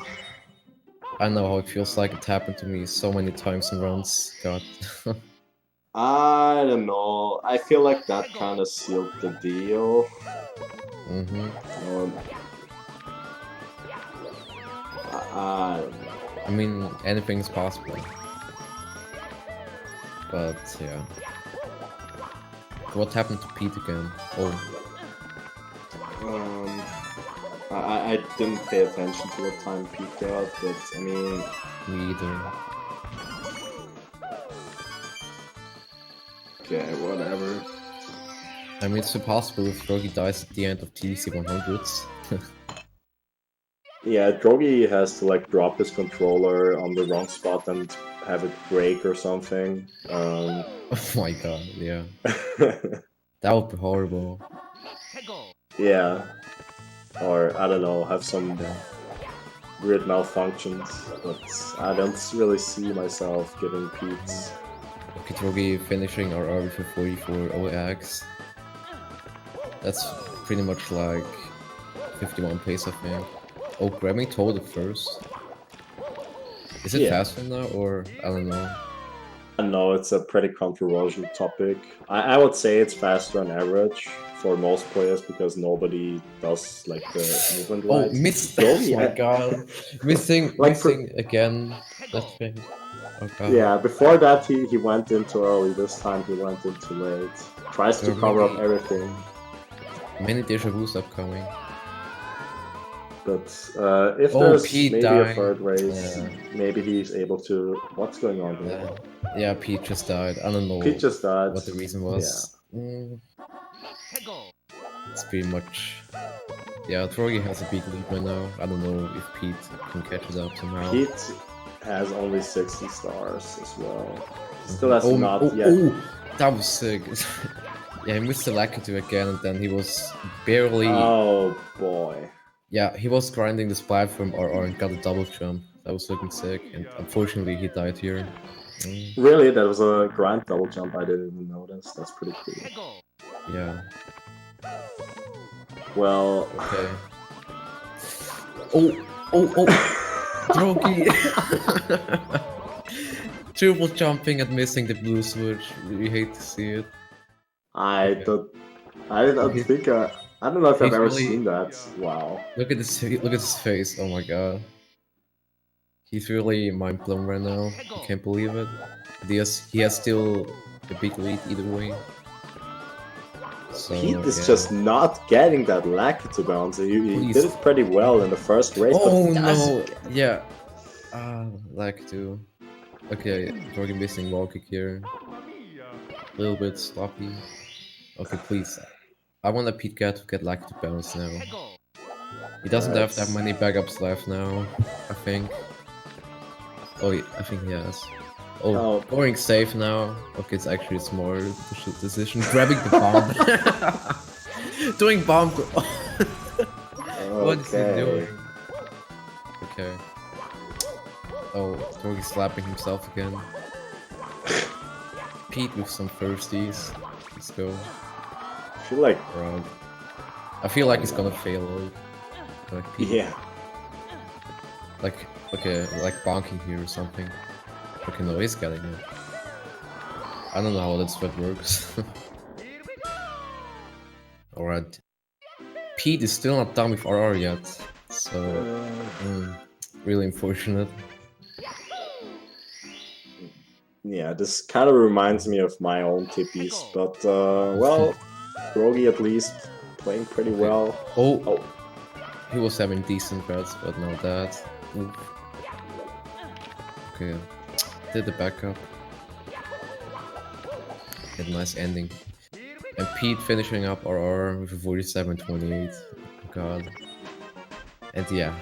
I know how it feels like. It happened to me so many times in runs. God. I don't know. I feel like that kind of sealed the deal. I mean, anything's possible. But yeah. What happened to Pete again? Oh. I didn't pay attention to what time Pete got, but I mean... Me either. Okay, whatever. I mean, it's impossible if Drogie dies at the end of TDC 100s. Yeah, Drogie has to like drop his controller on the wrong spot and have it break or something. Oh my god, yeah. That would be horrible. Yeah. Or, I don't know, have some Yeah. weird malfunctions. But I don't really see myself getting Pete's. Okay, Drogie finishing RR with a 44 OX. That's pretty much like 51 pace, I think. Oh, grabbing Toad first. Is it Yeah. faster now, or I don't know? I know it's a pretty controversial topic. I would say it's faster on average for most players because nobody does like the movement Oh, right. miss! Drogie, Oh my god, missing, Like, missing again. That thing. Oh god. Yeah, before that he went in too early. This time he went in too late. Tries to There are cover up many- everything. Many deja vu's upcoming. But if Oh, there's Pete maybe died. a third race, Yeah. maybe he's able to. What's going on here? Yeah, Pete just died. I don't know Pete just died. what the reason was. It's pretty much. Yeah, Drogie has a big lead right now. I don't know if Pete can catch it up somehow. Pete has only 60 stars as well. Still has not oh, yet. Oh, that was sick. Yeah, he missed the Lakitu again, and then he was barely. Oh boy. Yeah, he was grinding this platform RR and got a double jump. That was looking sick, and unfortunately he died here. Really? That was a grind double jump. I didn't even notice. That's pretty cool. Yeah. Well. Okay. Oh! Drogie! Triple jumping and missing the blue switch. Really hate to see it. I don't think I don't know if I've He's ever really- seen that. Wow. Look at his face. Oh my god. He's really mind blown right now. I can't believe it. He has still a big lead either way. So, Pete is yeah. just not getting that lack to bounce. He Please. did it pretty well in the first race. Oh but no! doesn't- Yeah. Like to. Okay, Drogie missing wall kick here. A little bit sloppy. Okay, please. I want a Pete guy to get like to bounce now. He doesn't have that many backups left now, I think. Oh, I think he has. Oh, going safe now. Okay, it's actually a smart decision. Grabbing the bomb. Doing bomb. What is he doing? Okay. Oh, Drogie's slapping himself again. Pete with some firsties. Let's go. I feel like Right. I feel like he's gonna fail. Like Pete. yeah. Like, okay, like bonking here or something. Okay, no, he's getting it. I don't know how that sweat works. Alright. Pete is still not done with RR yet. So, really unfortunate. Yeah, this kind of reminds me of my own tippies, but well, Drogie at least playing pretty well. Oh, he was having decent bets, but not that. Oof. Okay, did the backup. Get a nice ending. And Pete finishing up RR with a 47-28. Oh god. And yeah.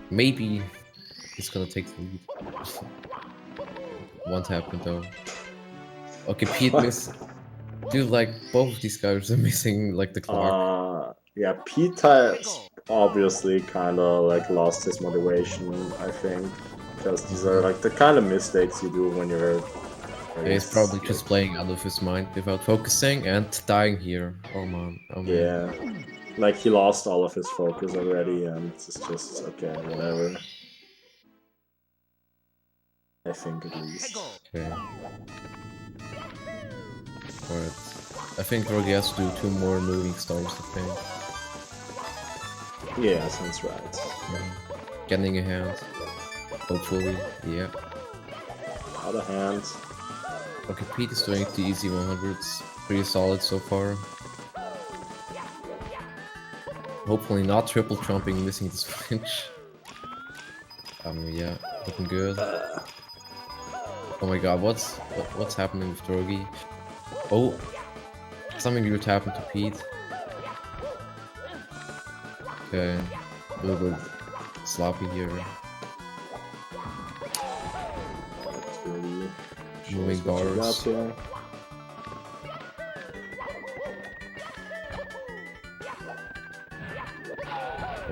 Maybe he's gonna take the lead. Won't happen though. Okay, Pete missed. Dude, like, both of these guys are missing, like, the clock. Yeah, Pete has obviously kind of like lost his motivation, I think, because these are like the kind of mistakes you do when you're. Yeah, he's probably just playing out of his mind without focusing and dying here. Oh man. Oh, man. Yeah, like he lost all of his focus already, and it's just okay, whatever. I think at least. Okay. Alright. I think Drogie has to do 2 more moving stars, I think. Yeah, sounds right. Getting a hand. Hopefully, yeah. Other hand. Okay, Pete is doing the easy 100s. Pretty solid so far. Hopefully not triple jumping, missing the switch. Yeah, looking good. Oh my god, what's happening with Drogie? Oh, something weird happened to Pete. Okay, a little bit sloppy here. That's really Moving shows what you bars. got here.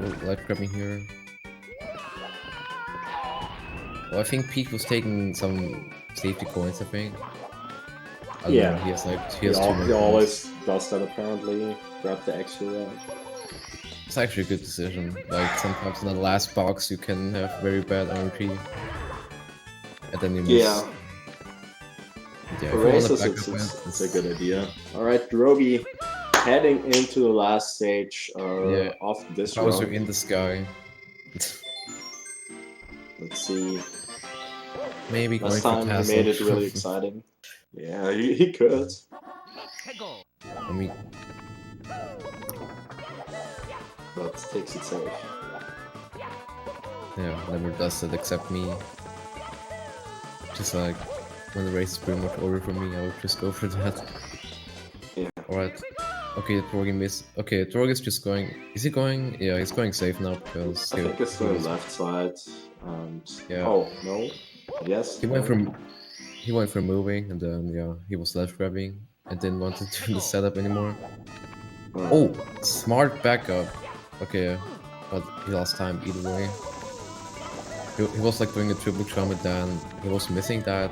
Oh, light grabbing here. Well, I think Pete was taking some safety coins, I think. I don't know, he has he too many coins. always does that apparently. Grab the extra one. It's actually a good decision. Like, sometimes in the last box you can have very bad energy. And then you miss. Yeah. Yeah, For if you wanna races, back up it's a good idea. Alright, Drogie, heading into the last stage of this Bowser run. in the sky. Let's see. Maybe going Last for time he Tassel. made it really exciting. Yeah, he could. I mean, But takes it safe. yeah, never does it except me. Just like, when the race is pretty much over for me, I would just go for that. Yeah. Alright. Okay, Drogie missed. Okay, Drogie is just going... Is he going? Yeah, he's going safe now because... I think it's the left side. And Yeah. oh no. Yes. He went for moving, and then yeah, he was left grabbing, and didn't want to do the setup anymore. Oh, smart backup. Okay, but he lost time either way. He was like doing a triple jump, and then he was missing that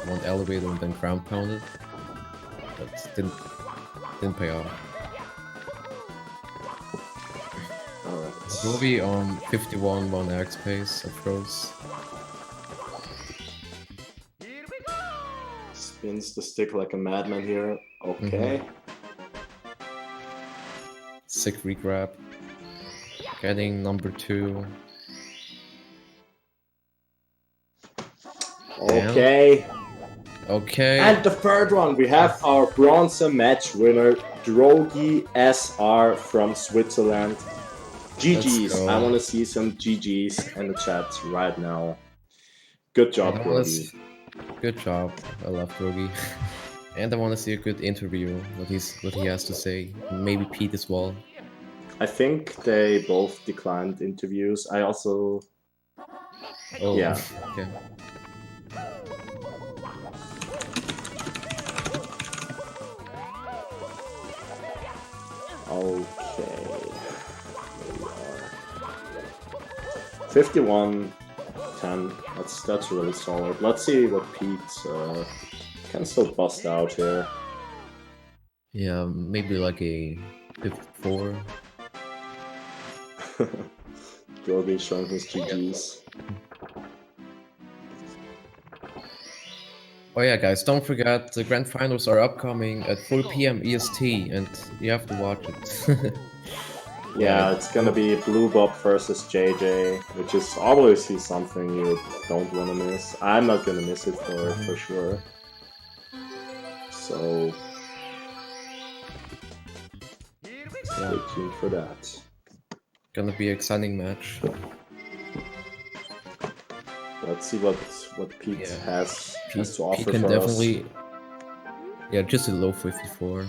one elevator and then ground pounded, but didn't pay off. Alright. Drogie on 51 1x pace approach. Spins the stick like a madman here. Okay. Sick regrab. Getting number 2. Okay. Okay. And the third one, we have our bronze match winner, DrogieSR from Switzerland. GG's. go. I want to see some GG's in the chat right now. Good job, And I wanna Drogie. Good job. I love Drogie. And I want to see a good interview, what he has to say. Maybe Pete as well. I think they both declined interviews. I also... Oh, Yeah. Okay. Okay. Here we are. 51, 10. That's really solid. Let's see what Pete can still bust out here. Yeah, maybe like a 54. Drogie showing his GG's. Oh yeah, guys, don't forget the grand finals are upcoming at 4 PM EST, and you have to watch it. Yeah, it's gonna be Blue Bob versus JJ, which is obviously something you don't want to miss. I'm not gonna miss it for sure. So stay tuned for that. Gonna be an exciting match. Let's see what Pete has to offer Pete can for definitely... Yeah, just a low 54.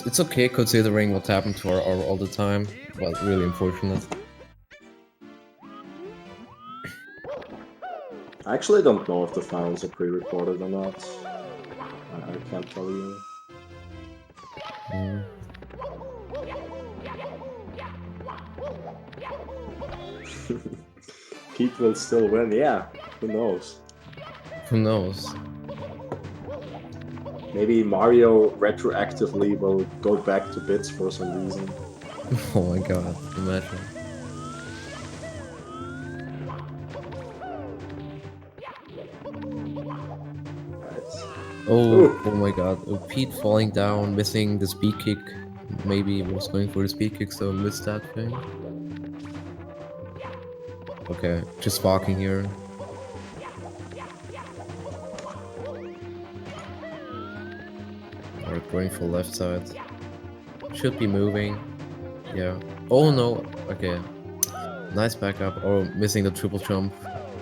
It's okay considering what happened to our all the time, but really unfortunate. I actually don't know if the finals are pre-recorded or not. I can't tell you. Mm. Pete will still win, yeah. Who knows? Who knows? Maybe Mario retroactively will go back to bits for some reason. Oh my god, imagine. Oh my god, Pete falling down, missing the speed kick. Maybe he was going for the speed kick, so missed that thing. Okay, just walking here. Or going for left side. Should be moving. Yeah. Oh no, okay. Nice backup. Oh, missing the triple jump.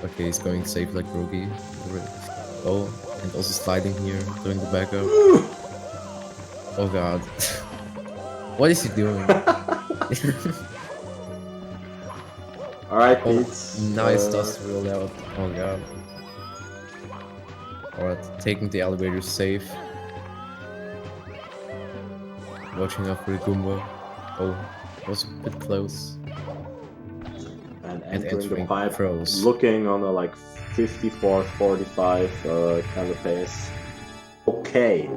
Okay, he's going safe like Drogie. Oh, and also sliding here, doing the backup. Oh god. What is he doing? Alright, Oh, Pete. nice dust roll out. Oh god. Alright, taking the elevator safe. Watching out for the Goomba. Oh, was a bit close. And And entering the entering pipe, pros. looking on a like 54-45 kind of pace. Okay.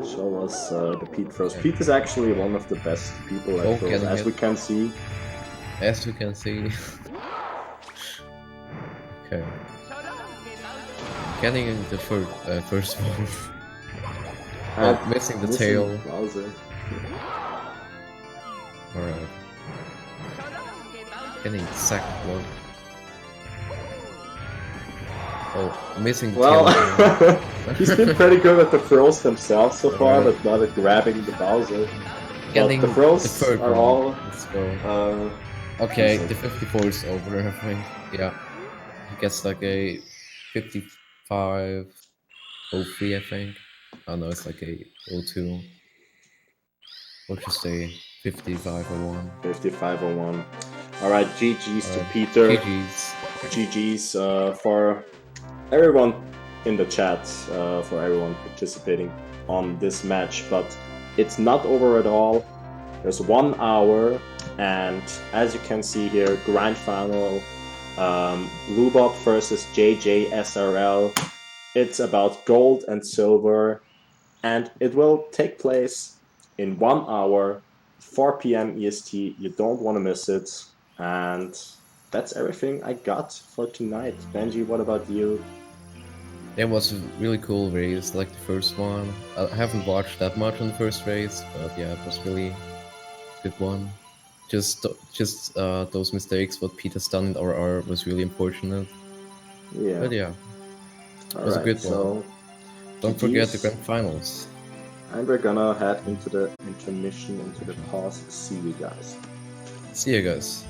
Show us the Pete throws. Okay. Pete is actually one of the best people at Oh, throws, getting as hit. we can see. As you can see. Okay. Getting in the first one. And Oh, missing the tail. Bowser. Alright. Getting the second one. Oh, missing the Well, tail. he's been pretty good at the throws himself so far, Alright. but not at grabbing the Bowser. Getting But the throws the third are one. all Let's go. uh, Okay, decent. the 54 is over, I think. Yeah. He gets like a 55 03, I think. Oh no, it's like a 02. Or just a 5501. 55-01. Alright, GG's to Alright, Peter. GG's. GG's for everyone in the chat, for everyone participating on this match. But it's not over at all. There's 1 hour, and as you can see here, grand final, Blue Bob versus JJSRL. It's about gold and silver, and it will take place in 1 hour, 4 p.m. EST. You don't want to miss it. And that's everything I got for tonight. Benji, what about you? It was a really cool race, like the first one. I haven't watched that much on the first race, but yeah, it was really a good one. Just those mistakes what Peter's done in RR was really unfortunate. Yeah. But yeah, it was a good one. Don't forget the grand finals. And we're gonna head into the intermission, into the pause. See you guys. See you guys.